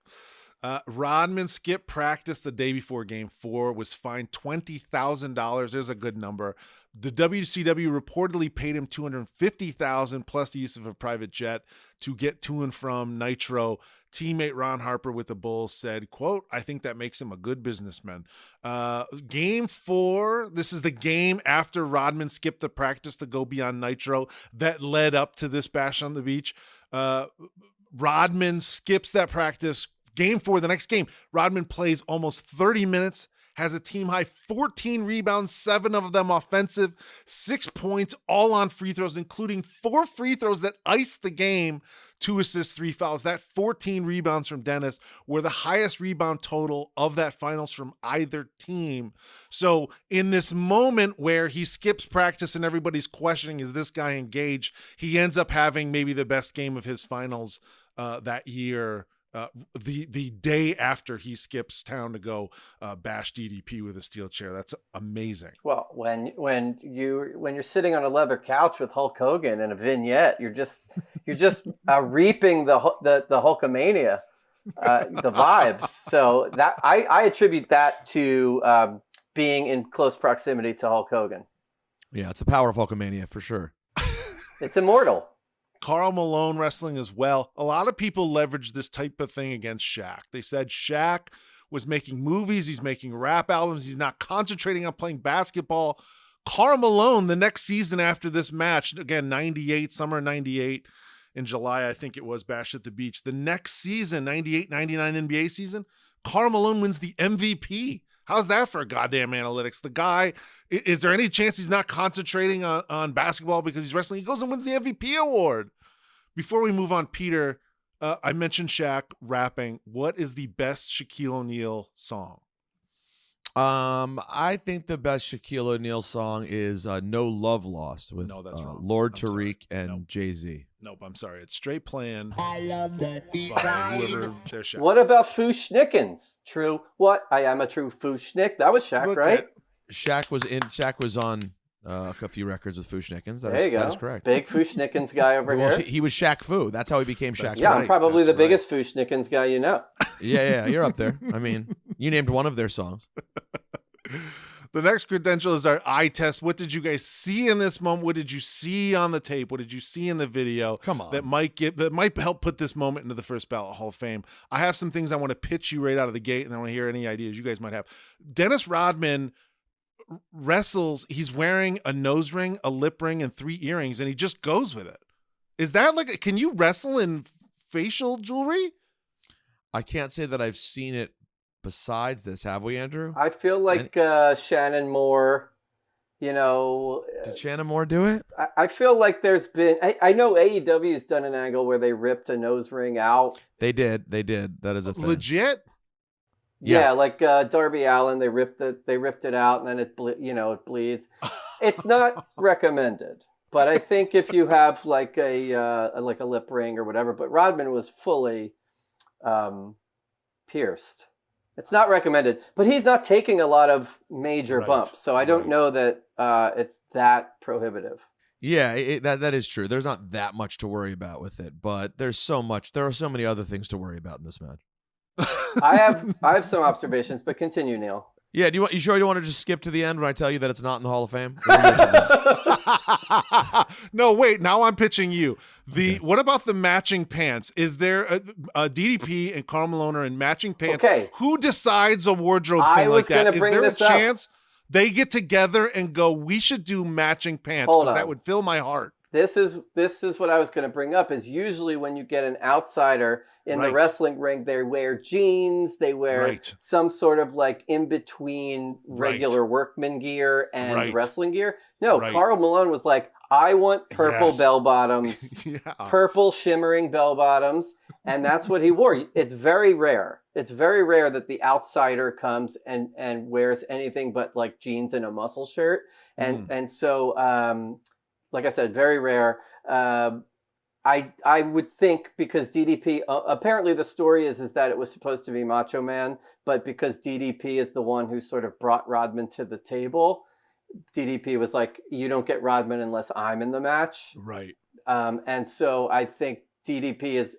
Rodman skipped practice the day before Game 4, was fined $20,000. There's a good number. The WCW reportedly paid him $250,000 plus the use of a private jet to get to and from Nitro. Teammate Ron Harper with the Bulls said, quote, "I think that makes him a good businessman." Game 4, this is the game after Rodman skipped the practice to go be on Nitro that led up to this Bash on the Beach. Rodman skips that practice. Game 4, the next game, Rodman plays almost 30 minutes, has a team high 14 rebounds, 7 of them offensive, 6 points, all on free throws, including 4 free throws that iced the game, 2 assists, 3 fouls. That 14 rebounds from Dennis were the highest rebound total of that finals from either team. So in this moment where he skips practice and everybody's questioning, is this guy engaged? He ends up having maybe the best game of his finals that year. The day after he skips town to go bash DDP with a steel chair. That's amazing. Well, when you're sitting on a leather couch with Hulk Hogan in a vignette, you're just reaping the Hulkamania, the vibes. So that I attribute that to being in close proximity to Hulk Hogan. Yeah, it's the power of Hulkamania for sure. It's immortal. Karl Malone wrestling as well. A lot of people leverage this type of thing against Shaq. They said Shaq was making movies. He's making rap albums. He's not concentrating on playing basketball. Karl Malone, the next season after this match, again, 98, summer 98, in July, I think it was, Bash at the Beach. The next season, 98, 99 NBA season, Karl Malone wins the MVP. How's that for goddamn analytics? The guy, is there any chance he's not concentrating on basketball because he's wrestling? He goes and wins the MVP award. Before we move on, Peter, I mentioned Shaq rapping. What is the best Shaquille O'Neal song? I think the best Shaquille O'Neal song is "No Love Lost" with Lord Tariq and Jay-Z. Nope, I'm sorry. It's Straight Playing. I love that whoever their Shaq. What about Fooshnickens? True. What? I am a true Fooshnick. That was Shaq, right? Shaq was on a few records with Fooshnickens. There you go. That is correct. Big Fooshnickens guy over here. He was Shaq Fu. That's how he became Shaq Fu. Yeah, I'm probably the biggest Fooshnickens guy you know. Yeah, you're up there. I mean, you named one of their songs. The next credential is our eye test. What did you guys see in this moment? What did you see on the tape? What did you see in the video? Come on. That might help put this moment into the first Ballot Hall of Fame. I have some things I want to pitch you right out of the gate, and I want to hear any ideas you guys might have. Dennis Rodman wrestles. He's wearing a nose ring, a lip ring, and 3 earrings, and he just goes with it. Is that like, can you wrestle in facial jewelry? I can't say that I've seen it besides this. Have we, Andrew? I feel like Shannon Moore, Did Shannon Moore do it? I feel like there's been... I know AEW's done an angle where they ripped a nose ring out. They did. That is a thing. Legit? Yeah, like Darby Allin, they ripped it out and then it bleeds. It's not recommended. But I think if you have like a lip ring or whatever, but Rodman was fully pierced. It's not recommended, but he's not taking a lot of major bumps, so I don't know that it's that prohibitive. Yeah, that is true. There's not that much to worry about with it, but there are so many other things to worry about in this match. I have some observations, but continue, Neil. Yeah, you sure you want to just skip to the end when I tell you that it's not in the Hall of Fame? No, wait. Now I'm pitching you. What about the matching pants? Is there a DDP and Karl Malone are in matching pants? Okay. Who decides a wardrobe thing like that? Is there a chance they get together and go, we should do matching pants? Because that would fill my heart. This is what I was going to bring up, is usually when you get an outsider in the wrestling ring, they wear jeans, they wear some sort of like in-between regular workman gear and wrestling gear. No, Karl Malone was like, I want purple bell bottoms, purple shimmering bell bottoms, And that's what he wore. It's very rare. It's very rare that the outsider comes and wears anything but like jeans and a muscle shirt. And so, like I said, very rare. I would think because DDP, apparently the story is that it was supposed to be Macho Man, but because DDP is the one who sort of brought Rodman to the table, DDP was like, you don't get Rodman unless I'm in the match. Right. And so I think DDP is,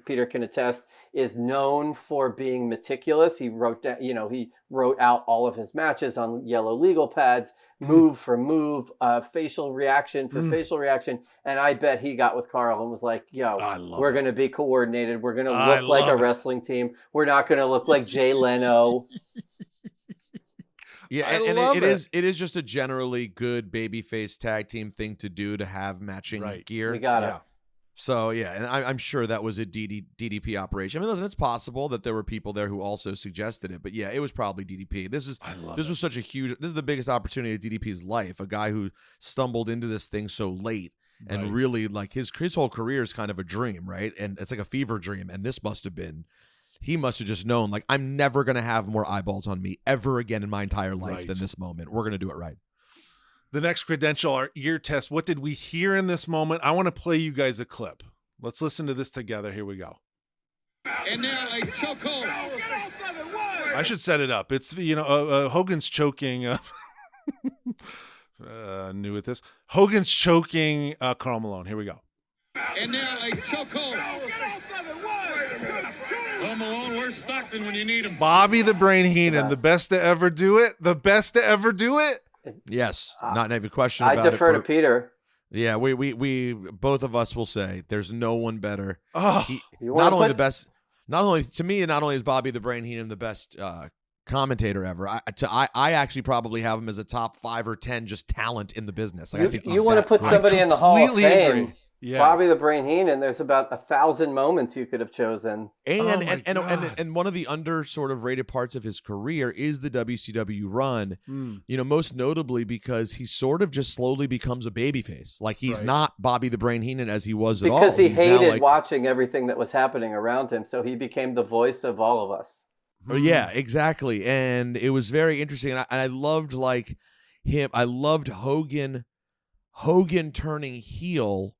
Peter can attest, is known for being meticulous. He wrote down, he wrote out all of his matches on yellow legal pads, move for move, facial reaction for facial reaction. And I bet he got with Karl and was like, yo, we're going to be coordinated. We're going to look like a wrestling team. We're not going to look like Jay Leno. Yeah, and it is just a generally good babyface tag team thing to do, to have matching gear. We got it. So, yeah, and I'm sure that was a DDP operation. I mean, listen, it's possible that there were people there who also suggested it, but yeah, it was probably DDP. This is the biggest opportunity of DDP's life, a guy who stumbled into this thing so late and really, like, his whole career is kind of a dream, right? And it's like a fever dream, and this he must have just known, like, I'm never going to have more eyeballs on me ever again in my entire life than this moment. We're going to do it right. The next credential, our ear test. What did we hear in this moment? I want to play you guys a clip. Let's listen to this together. Here we go. And now a chokehold. I should set it up. It's, Hogan's choking. New at this. Hogan's choking Karl Malone. Here we go. And now a chokehold. Well, Malone, where's Stockton when you need him? Bobby the Brain Heenan, the best to ever do it. The best to ever do it. Yes, not even a question about it. I defer to Peter. Yeah, we both of us will say there's no one better. Oh, not only is Bobby the Brain Heenan the best commentator ever. I actually probably have him as a top 5 or 10 just talent in the business. Like, I think you want to put somebody in the Hall of Fame. Agree. Yeah. Bobby the Brain Heenan, there's about 1,000 moments you could have chosen. And one of the under sort of rated parts of his career is the WCW run, most notably because he sort of just slowly becomes a babyface. Like, he's not Bobby the Brain Heenan as he was at all. Because he hated watching everything that was happening around him, so he became the voice of all of us. Oh, yeah, exactly. And it was very interesting. And I loved, like, him. I loved Hogan turning heel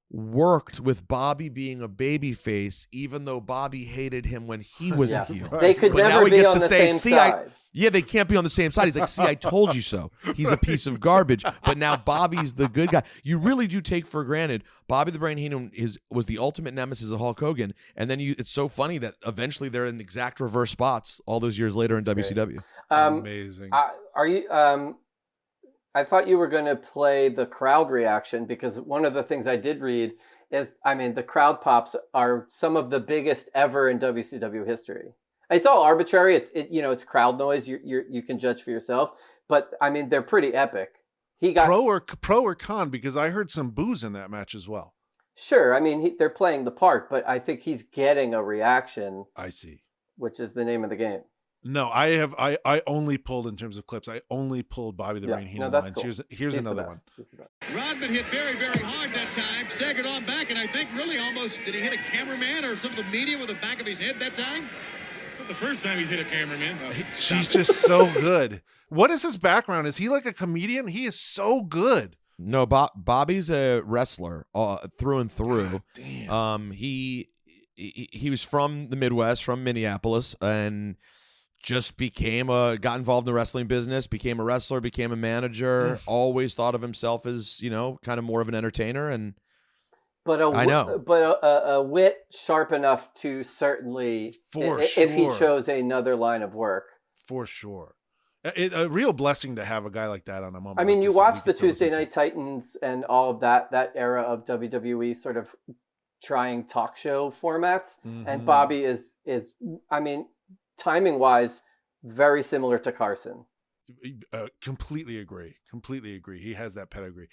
worked with Bobby being a babyface, even though Bobby hated him when he was a heel. They could never be on the same side. They can't be on the same side. He's like, see, I told you so. He's a piece of garbage. But now Bobby's the good guy. You really do take for granted Bobby the Brain Heenan was the ultimate nemesis of Hulk Hogan. And then it's so funny that eventually they're in exact reverse spots all those years later in WCW. Amazing. I thought you were going to play the crowd reaction, because one of the things I did read is, the crowd pops are some of the biggest ever in WCW history. It's all arbitrary. It's crowd noise. You can judge for yourself, but they're pretty epic. He got pro or con, because I heard some boos in that match as well. Sure. They're playing the part, but I think he's getting a reaction. I see. Which is the name of the game. No, I only pulled, in terms of clips, I only pulled Bobby the Brain Heenan lines. Cool. Here's another one. Rodman hit very, very hard that time, staggered on back, and I think really almost, did he hit a cameraman or some of the media with the back of his head that time? Not the first time he's hit a cameraman. She's just so good. What is his background? Is he like a comedian? He is so good. No, Bobby's a wrestler through and through. Damn. He was from the Midwest, from Minneapolis, and just got involved in the wrestling business, became a wrestler, became a manager, always thought of himself as, kind of more of an entertainer. But a wit sharp enough to certainly, if he chose another line of work. For sure. A real blessing to have a guy like that on a moment. You watch the Tuesday Night Titans and all of that era of WWE sort of trying talk show formats. And Bobby is timing wise, very similar to Carson. Completely agree. He has that pedigree.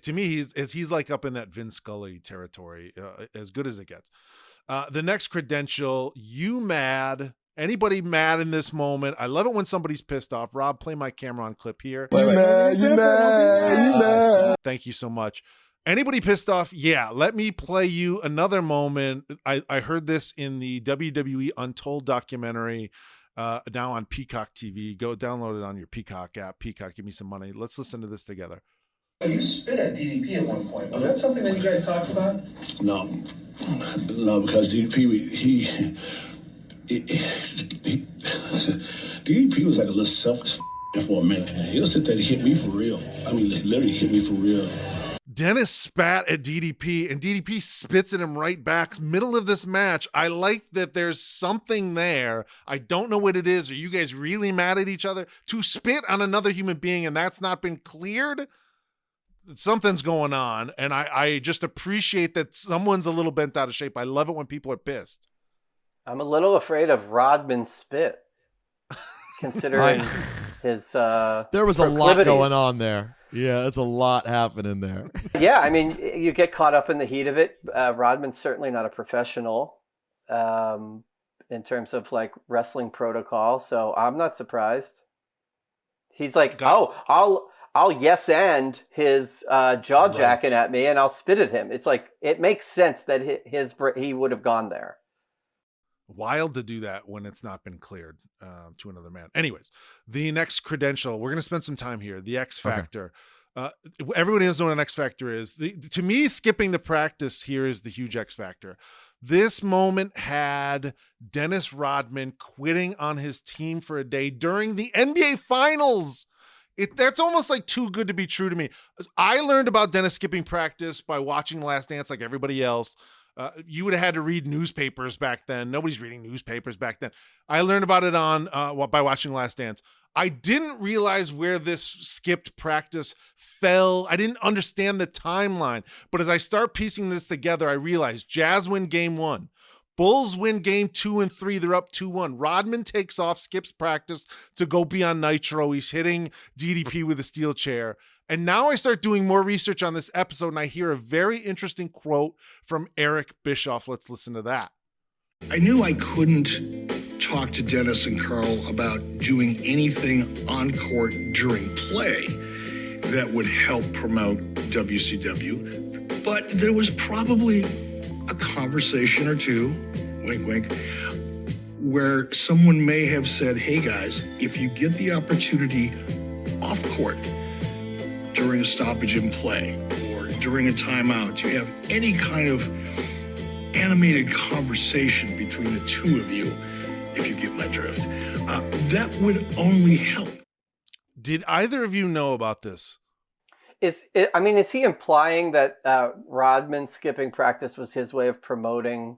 To me, he's like up in that Vin Scully territory, as good as it gets. The next credential, you mad? Anybody mad in this moment? I love it when somebody's pissed off. Rob, play my camera on clip here. You mad. Thank you so much. Anybody pissed off? Yeah. Let me play you another moment. I heard this in the WWE Untold documentary, now on Peacock TV. Go download it on your Peacock app. Peacock, give me some money. Let's listen to this together. You spit at DDP at one point. Was that something that you guys talked about? No, because DDP, DDP was like a little selfish for a minute. He'll sit there and hit me for real. I mean, literally hit me for real. Dennis spat at DDP, and DDP spits at him right back. Middle of this match, I like that there's something there. I don't know what it is. Are you guys really mad at each other? To spit on another human being and that's not been cleared? Something's going on, and I just appreciate that someone's a little bent out of shape. I love it when people are pissed. I'm a little afraid of Rodman's spit, considering his there was a lot going on there. Yeah, there's a lot happening there. Yeah, I mean, you get caught up in the heat of it. Rodman's certainly not a professional in terms of like wrestling protocol, so I'm not surprised. He's like, I'll yes and his jaw jacking at me, and I'll spit at him. It's like, it makes sense that he would have gone there. Wild to do that when it's not been cleared to another man. Anyways, the next credential, we're going to spend some time here. The X Factor. Okay. Everybody knows what an X Factor is. To me, skipping the practice here is the huge X Factor. This moment had Dennis Rodman quitting on his team for a day during the NBA Finals. That's almost like too good to be true to me. I learned about Dennis skipping practice by watching The Last Dance like everybody else. You would have had to read newspapers back then. Nobody's reading newspapers back then. I learned about it by watching Last Dance. I didn't realize where this skipped practice fell. I didn't understand the timeline. But as I start piecing this together, I realized Jazz win game 1. Bulls win game 2 and 3. They're up 2-1. Rodman takes off, skips practice to go be on Nitro. He's hitting DDP with a steel chair. And now I start doing more research on this episode, and I hear a very interesting quote from Eric Bischoff. Let's listen to that. I knew I couldn't talk to Dennis and Karl about doing anything on court during play that would help promote WCW, but there was probably a conversation or two, wink, wink, where someone may have said, hey guys, if you get the opportunity off court during a stoppage in play or during a timeout, you have any kind of animated conversation between the two of you, if you get my drift, that would only help. Did either of you know about this? Is he implying that Rodman skipping practice was his way of promoting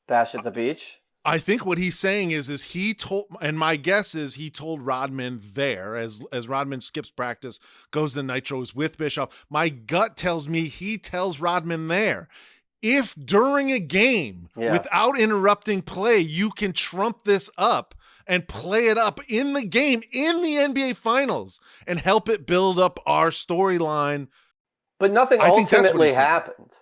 Bash at the Beach? I think what he's saying is he told, and my guess is he told Rodman there as Rodman skips practice, goes to Nitros with Bischoff. My gut tells me he tells Rodman there, if during a game without interrupting play, you can trump this up and play it up in the game, in the NBA Finals, and help it build up our storyline. But nothing ultimately happened.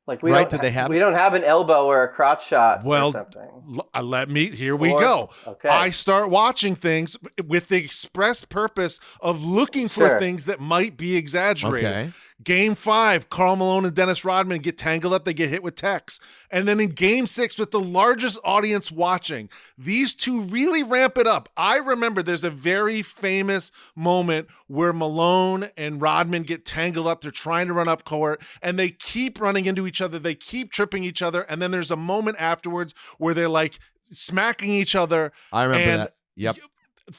Like we don't have an elbow or a crotch shot or something. Here we go. Okay. I start watching things with the express purpose of looking for things that might be exaggerated. Okay. Game 5, Karl Malone and Dennis Rodman get tangled up. They get hit with Tex. And then in Game 6, with the largest audience watching, these two really ramp it up. I remember there's a very famous moment where Malone and Rodman get tangled up. They're trying to run up court, and they keep running into each other. They keep tripping each other. And then there's a moment afterwards where they're like smacking each other. I remember that. Yep.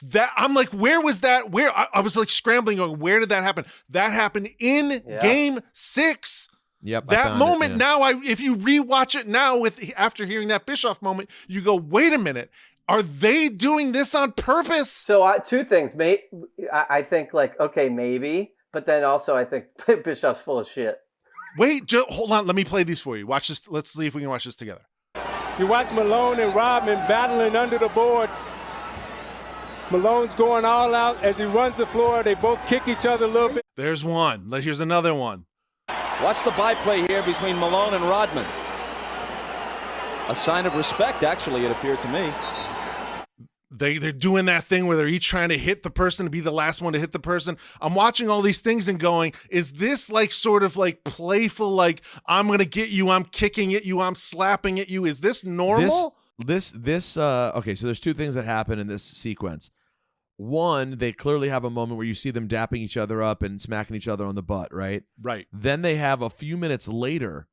That I'm like, where was that? Where I was like scrambling, going, where did that happen? That happened in Game 6. Yep. That moment now, if you rewatch it now after hearing that Bischoff moment, you go, wait a minute, are they doing this on purpose? So two things, mate. I think like, okay, maybe, but then also I think Bischoff's full of shit. Wait, hold on. Let me play these for you. Watch this. Let's see if we can watch this together. You watch Malone and Rodman battling under the boards. Malone's going all out as he runs the floor. They both kick each other a little bit. There's one. Here's another one. Watch the byplay here between Malone and Rodman. A sign of respect, actually, it appeared to me. They're doing that thing where they're each trying to hit the person to be the last one to hit the person. I'm watching all these things and going, is this like sort of like playful, like I'm going to get you, I'm kicking at you, I'm slapping at you. Is this normal? Okay, so there's two things that happen in this sequence. One, they clearly have a moment where you see them dapping each other up and smacking each other on the butt, right? Right. Then they have a few minutes later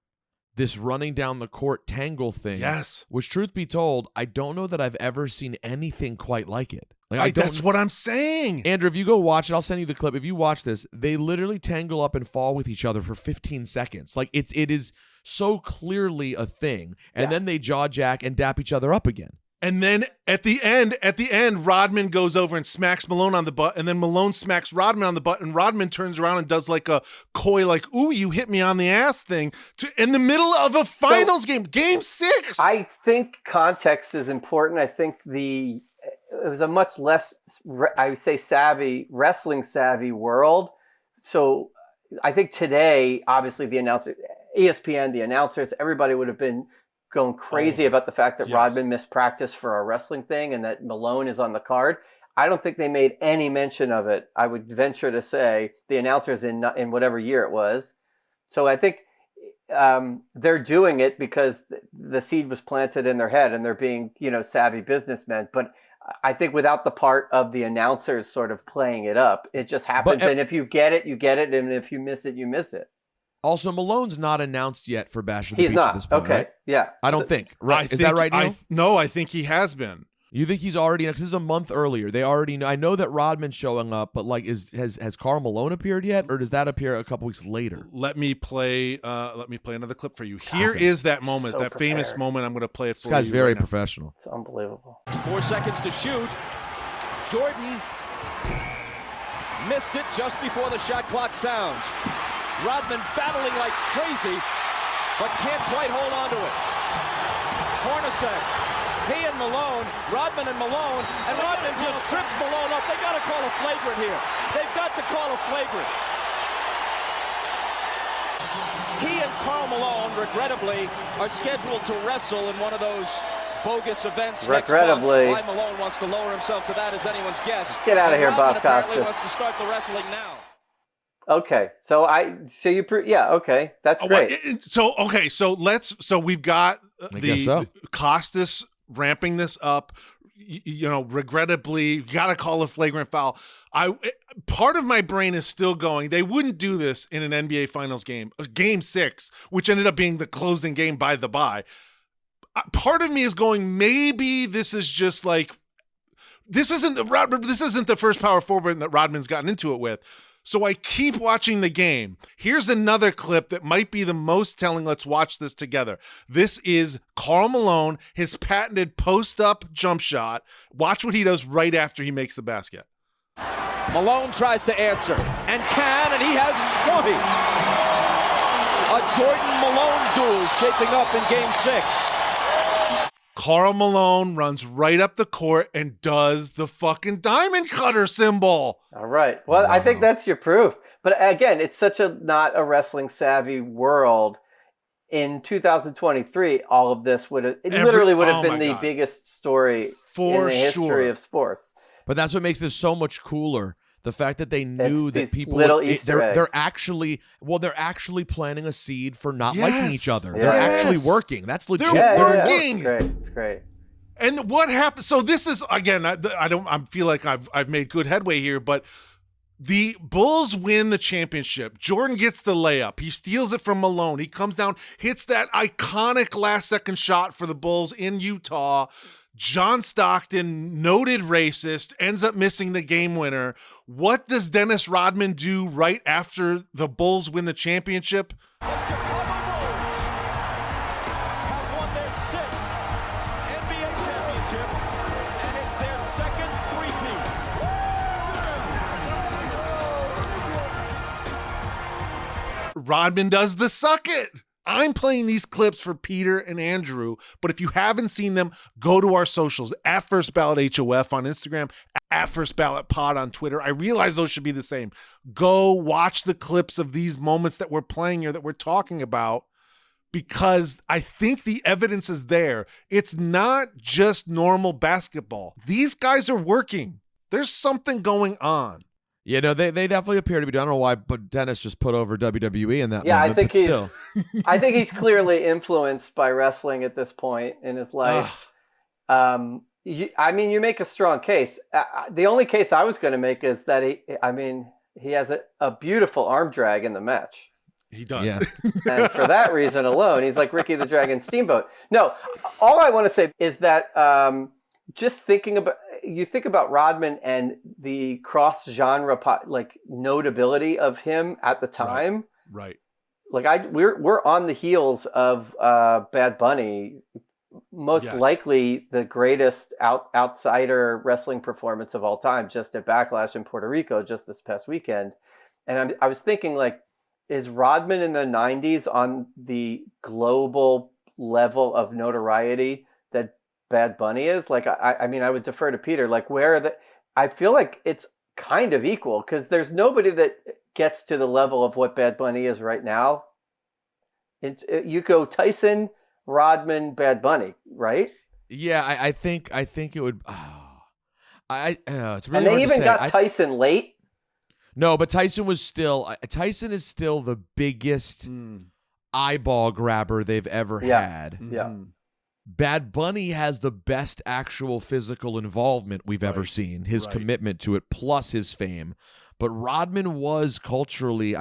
this running down the court tangle thing. Yes. Which, truth be told, I don't know that I've ever seen anything quite like it. Like, that's what I'm saying. Andrew, if you go watch it, I'll send you the clip. If you watch this, they literally tangle up and fall with each other for 15 seconds. Like, it is so clearly a thing. And then they jaw jack and dap each other up again. And then at the end, Rodman goes over and smacks Malone on the butt, and then Malone smacks Rodman on the butt, and Rodman turns around and does like a coy, like, ooh, you hit me on the ass thing in the middle of a finals game, game 6. I think context is important. I think it was a much less, I would say, wrestling savvy world. So I think today, obviously, the announcers, ESPN, the announcers, everybody would have been going crazy about the fact that Rodman missed practice for a wrestling thing and that Malone is on the card. I don't think they made any mention of it. I would venture to say the announcers in whatever year it was. So I think they're doing it because the seed was planted in their head and they're being, savvy businessmen. But I think without the part of the announcers sort of playing it up, it just happens. And if you get it, you get it. And if you miss it, you miss it. Also, Malone's not announced yet for Bash of the Beach not. at this point, Okay, right? Yeah. I don't think. Right? Is that right, Neil? No, I think he has been. You think he's already? Because this is a month earlier. They already know. I know that Rodman's showing up, but like, has Karl Malone appeared yet, or does that appear a couple weeks later? Let me play another clip for you. Here is that moment, that famous moment. I'm going to play it for you. This guy's very professional. It's unbelievable. 4 seconds to shoot. Jordan missed it just before the shot clock sounds. Rodman battling like crazy, but can't quite hold on to it. Hornacek, he and Malone, Rodman and Malone, and Rodman just trips Malone up. They got to call a flagrant here. They've got to call a flagrant. He and Karl Malone, regrettably, are scheduled to wrestle in one of those bogus events regrettably. Next month. Why Malone wants to lower himself to that is anyone's guess. Get out of here, Rodman Bob Costas. apparently wants to start the wrestling now. Okay, okay, that's great. So we've got the Costas ramping this up. Regrettably, you got to call a flagrant foul. Part of my brain is still going, they wouldn't do this in an NBA Finals game, game 6, which ended up being the closing game by the by. Part of me is going, maybe this is just like, this isn't the first power forward that Rodman's gotten into it with. So I keep watching the game. Here's another clip that might be the most telling. Let's watch this together. This is Karl Malone, his patented post-up jump shot. Watch what he does right after he makes the basket. Malone tries to answer and can, and he has 20. A Jordan-Malone duel shaping up in Game 6. Karl Malone runs right up the court and does the fucking diamond cutter symbol. All right. Well, I think that's your proof. But again, it's such not a wrestling savvy world. In 2023, all of this would have been the biggest story in the history of sports. But that's what makes this so much cooler. The fact that they knew that people they're actually planting a seed for not liking each other. They're actually working. That's legit. They're working. It's great. And what happened? So this is, again, I feel like I've made good headway here, but the Bulls win the championship. Jordan gets the layup. He steals it from Malone. He comes down, hits that iconic last second shot for the Bulls in Utah. John Stockton, noted racist, ends up missing the game winner. What does Dennis Rodman do right after the Bulls win the championship? The Chicago Bulls have won their 6th NBA championship, and it's their second three-peat. Rodman does the suck it. I'm playing these clips for Peter and Andrew, but if you haven't seen them, go to our socials, at First Ballot HOF on Instagram, at First Ballot Pod on Twitter. I realize those should be the same. Go watch the clips of these moments that we're playing here, that we're talking about, because I think the evidence is there. It's not just normal basketball. These guys are working. There's something going on. Yeah, no, they definitely appear to be. I don't know why, but Dennis just put over WWE in that. Yeah, moment, I think still. I think he's clearly influenced by wrestling at this point in his life. You make a strong case. The only case I was going to make is that he has a beautiful arm drag in the match. He does. Yeah. And for that reason alone, he's like Ricky the Dragon Steamboat. No, all I want to say is that just thinking about, you think about Rodman and the cross-genre notability of him at the time. Right. Like we're on the heels of Bad Bunny, most likely the greatest outsider wrestling performance of all time, just at Backlash in Puerto Rico just this past weekend. And I was thinking, like, is Rodman in the 90s on the global level of notoriety that Bad Bunny is? Like, I mean, I would defer to Peter. Like, I feel like it's kind of equal, because there's nobody that gets to the level of what Bad Bunny is right now. You go Tyson, Rodman, Bad Bunny, right? Yeah, I think it would. It's really and they hard even to say. got Tyson late. No, but Tyson is still the biggest eyeball grabber they've ever had. Yeah. Bad Bunny has the best actual physical involvement we've ever seen. His commitment to it, plus his fame. But Rodman was culturally,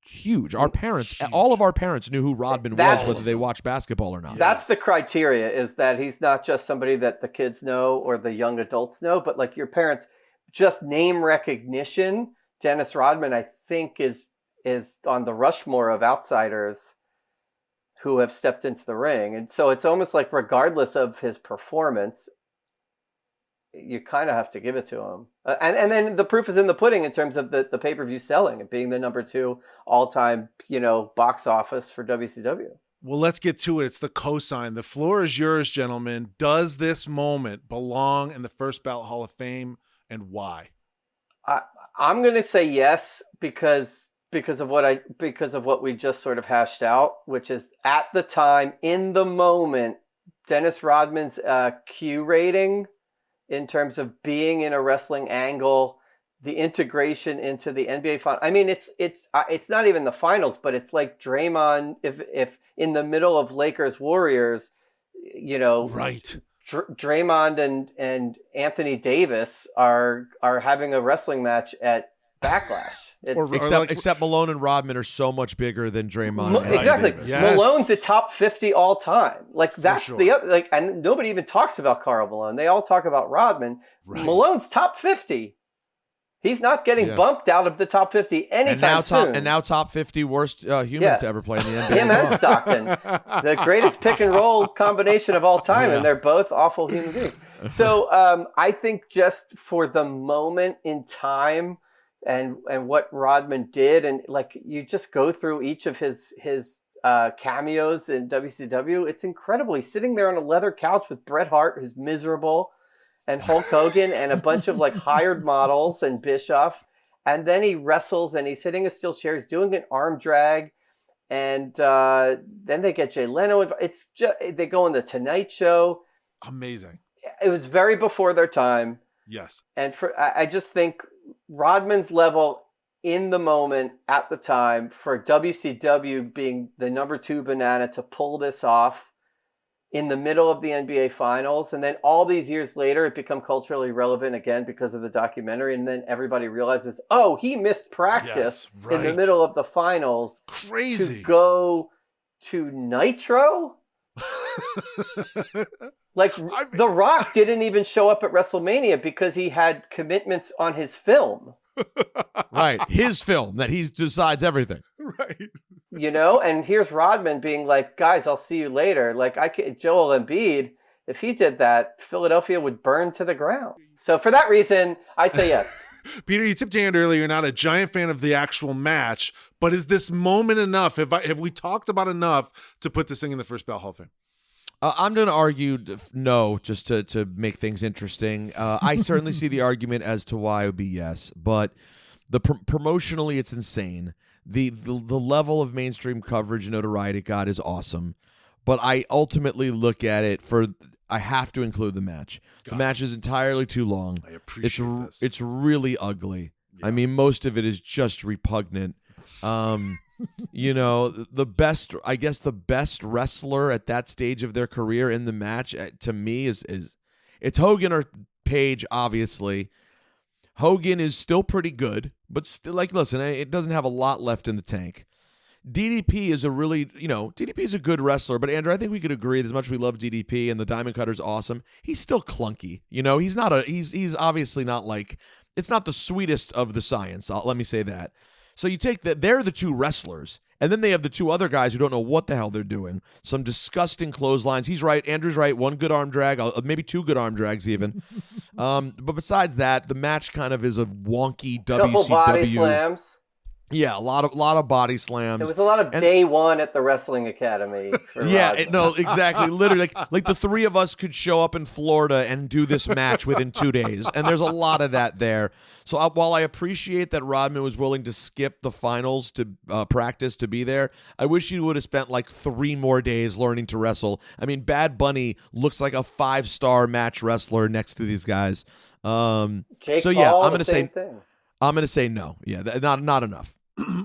huge. Our parents, all of our parents knew who Rodman was, whether they watched basketball or not. That's the criteria, is that he's not just somebody that the kids know or the young adults know, but like your parents, just name recognition. Dennis Rodman, I think, is on the Rushmore of outsiders who have stepped into the ring. And so it's almost like, regardless of his performance, you kind of have to give it to him. And then the proof is in the pudding in terms of the pay-per-view selling and being the number 2 all-time, box office for WCW. Well, let's get to it. It's the cosign. The floor is yours, gentlemen. Does this moment belong in the First Ballot Hall of Fame, and why? I'm going to say yes, because of what we just sort of hashed out, which is, at the time, in the moment, Dennis Rodman's Q rating in terms of being in a wrestling angle, the integration into the NBA final. I mean, it's not even the finals, but it's like Draymond if in the middle of Lakers Warriors, right. Draymond and Anthony Davis are having a wrestling match at Backlash. Except Malone and Rodman are so much bigger than Draymond. Exactly. Yes. Malone's a top 50 all time. Like, that's sure. And nobody even talks about Karl Malone. They all talk about Rodman. Right. Malone's top 50. He's not getting bumped out of the top 50 anytime soon. And now top 50 worst humans to ever play in the NBA. Him and Stockton, the greatest pick and roll combination of all time, and they're both awful human beings. So I think, just for the moment in time and what Rodman did, and like, you just go through each of his cameos in WCW, it's incredible. He's sitting there on a leather couch with Bret Hart, who's miserable, and Hulk Hogan, and a bunch of like hired models, and Bischoff. And then he wrestles, and he's hitting a steel chair. He's doing an arm drag. And then they get Jay Leno. They go on the Tonight Show. Amazing. It was very before their time. Yes. And I just think Rodman's level in the moment at the time, for WCW being the number 2 banana to pull this off in the middle of the NBA Finals, and then all these years later, it become culturally relevant again because of the documentary, and then everybody realizes, oh, he missed practice in the middle of the finals. Crazy. To go to Nitro? The Rock didn't even show up at WrestleMania because he had commitments on his film. Right, his film that he decides everything. Right. And here's Rodman being like, guys, I'll see you later. Like, Joel Embiid, if he did that, Philadelphia would burn to the ground. So for that reason, I say yes. Peter, you tipped your hand earlier. You're not a giant fan of the actual match, but is this moment enough? Have we talked about enough to put this thing in the First Ballot Hall of Fame? I'm going to argue no, just to make things interesting. I certainly see the argument as to why it would be yes, but promotionally, it's insane. the level of mainstream coverage and notoriety it got is awesome. But I ultimately look at it I have to include the match. The match is entirely too long. I appreciate this. It's really ugly. Yeah. I mean, most of it is just repugnant. The best wrestler at that stage of their career in the match, to me, is it's Hogan or Page, obviously. Hogan is still pretty good, but still, listen, it doesn't have a lot left in the tank. DDP is DDP is a good wrestler, but Andrew, I think we could agree that as much as we love DDP and the Diamond Cutter's awesome, he's still clunky. He's obviously not it's not the sweetest of the science. Let me say that. So you take that, they're the two wrestlers, and then they have the two other guys who don't know what the hell they're doing. Some disgusting clotheslines. He's right. Andrew's right. One good arm drag, maybe two good arm drags even. But besides that, the match kind of is a wonky Couple WCW. body slams. Yeah, a lot of body slams. It was a lot of day one at the Wrestling Academy. No, exactly. Literally, like the three of us could show up in Florida and do this match within 2 days, and there's a lot of that there. So while I appreciate that Rodman was willing to skip the finals to practice to be there, I wish he would have spent 3 more days learning to wrestle. I mean, Bad Bunny looks like a 5-star match wrestler next to these guys. Jake so yeah, Paul, I'm gonna say no. Yeah, not enough.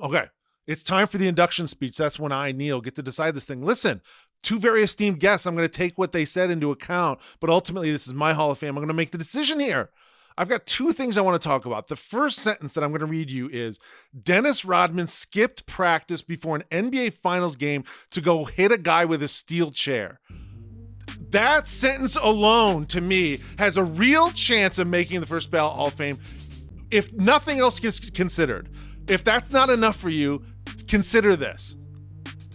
Okay. It's time for the induction speech. That's when I, Neil, get to decide this thing. Listen, 2 very esteemed guests. I'm going to take what they said into account, but ultimately this is my Hall of Fame. I'm going to make the decision here. I've got 2 things I want to talk about. The first sentence that I'm going to read you is Dennis Rodman skipped practice before an NBA Finals game to go hit a guy with a steel chair. That sentence alone, to me, has a real chance of making the first ballot Hall of Fame if nothing else is considered. If that's not enough for you, consider this.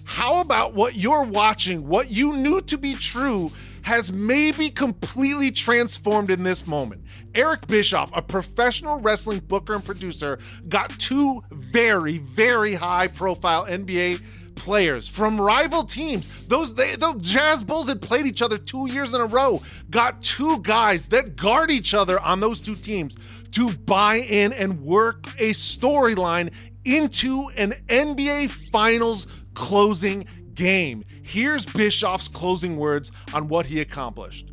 How about what you're watching, what you knew to be true, has maybe completely transformed in this moment? Eric Bischoff, a professional wrestling booker and producer, got 2 very, very high-profile NBA players from rival teams. The Jazz Bulls had played each other 2 years in a row. Got 2 guys that guard each other on those 2 teams to buy in and work a storyline into an NBA Finals closing game. Here's Bischoff's closing words on what he accomplished.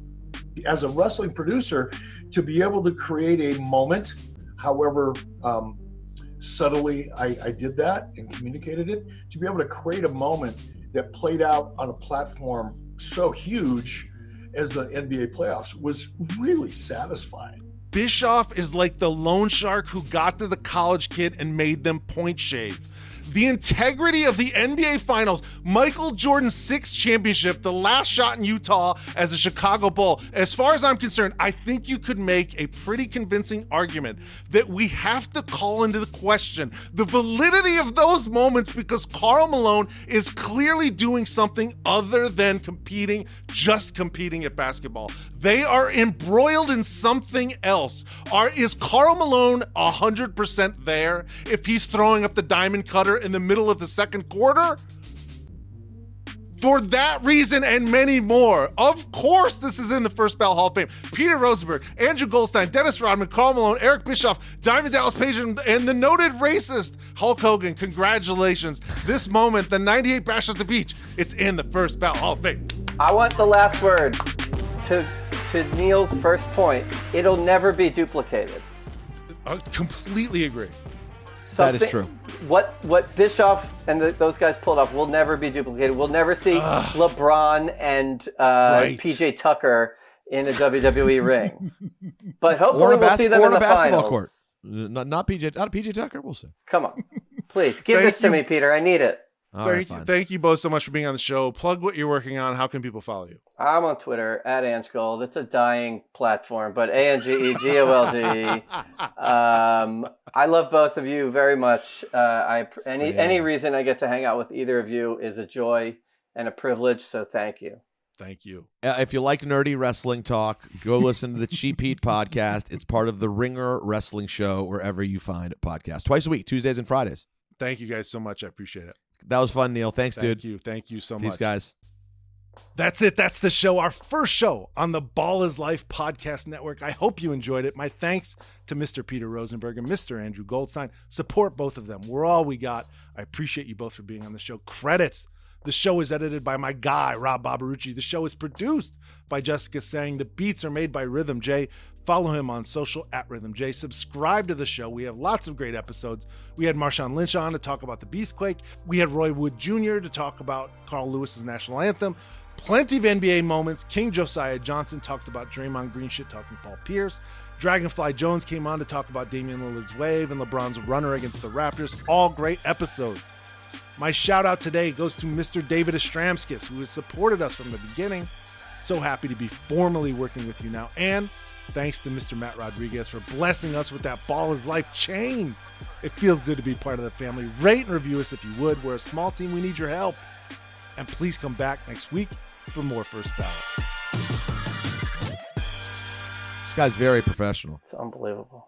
As a wrestling producer, to be able to create a moment, however subtly I did that and communicated it, to be able to create a moment that played out on a platform so huge as the NBA playoffs was really satisfying. Bischoff is like the loan shark who got to the college kid and made them point shave. The integrity of the NBA Finals, Michael Jordan's 6th championship, the last shot in Utah as a Chicago Bull. As far as I'm concerned, I think you could make a pretty convincing argument that we have to call into the question the validity of those moments, because Karl Malone is clearly doing something other than just competing at basketball. They are embroiled in something else. Is Karl Malone 100% there if he's throwing up the diamond cutter in the middle of the second quarter? For that reason and many more, of course, this is in the first ballot Hall of Fame. Peter Rosenberg, Andrew Goldstein, Dennis Rodman, Karl Malone, Eric Bischoff, Diamond Dallas Page, and the noted racist Hulk Hogan. Congratulations. This moment, the 98 Bash at the Beach, it's in the first ballot Hall of Fame. I want the last word to Neil's first point. It'll never be duplicated. I completely agree. That is true. What Bischoff and those guys pulled off will never be duplicated. We'll never see LeBron and PJ Tucker in a WWE ring. But hopefully we'll see them in the basketball finals. Court. Not PJ Tucker. We'll see. Come on, please give this to me, Peter. I need it. Thank you both so much for being on the show. Plug what you're working on. How can people follow you? I'm on Twitter @AngeGold. It's a dying platform, but ANGEGOLD. I love both of you very much. Any reason I get to hang out with either of you is a joy and a privilege. So thank you. Thank you. If you like nerdy wrestling talk, go listen to the Cheap Heat podcast. It's part of the Ringer Wrestling Show wherever you find podcasts. Twice a week, Tuesdays and Fridays. Thank you guys so much. I appreciate it. That was fun, Neil. Thanks, dude. Thank you so much. Peace, guys. That's it. That's the show. Our first show on the Ball is Life podcast network. I hope you enjoyed it. My thanks to Mr. Peter Rosenberg and Mr. Andrew Goldstein. Support both of them. We're all we got. I appreciate you both for being on the show. Credits. The show is edited by my guy, Rob Barbarucci. The show is produced by Jessica Sang. The beats are made by Rhythm J. Follow him on social at Rhythm J. Subscribe to the show. We have lots of great episodes. We had Marshawn Lynch on to talk about the Beastquake. We had Roy Wood Jr. to talk about Carl Lewis's national anthem. Plenty of NBA moments. King Josiah Johnson talked about Draymond Green shit talking Paul Pierce. Dragonfly Jones came on to talk about Damian Lillard's wave and LeBron's runner against the Raptors. All great episodes. My shout out today goes to Mr. David Astramskis, who has supported us from the beginning. So happy to be formally working with you now. And thanks to Mr. Matt Rodriguez for blessing us with that Ball is Life chain. It feels good to be part of the family. Rate and review us if you would. We're a small team. We need your help. And please come back next week for more First Ballot. This guy's very professional. It's unbelievable.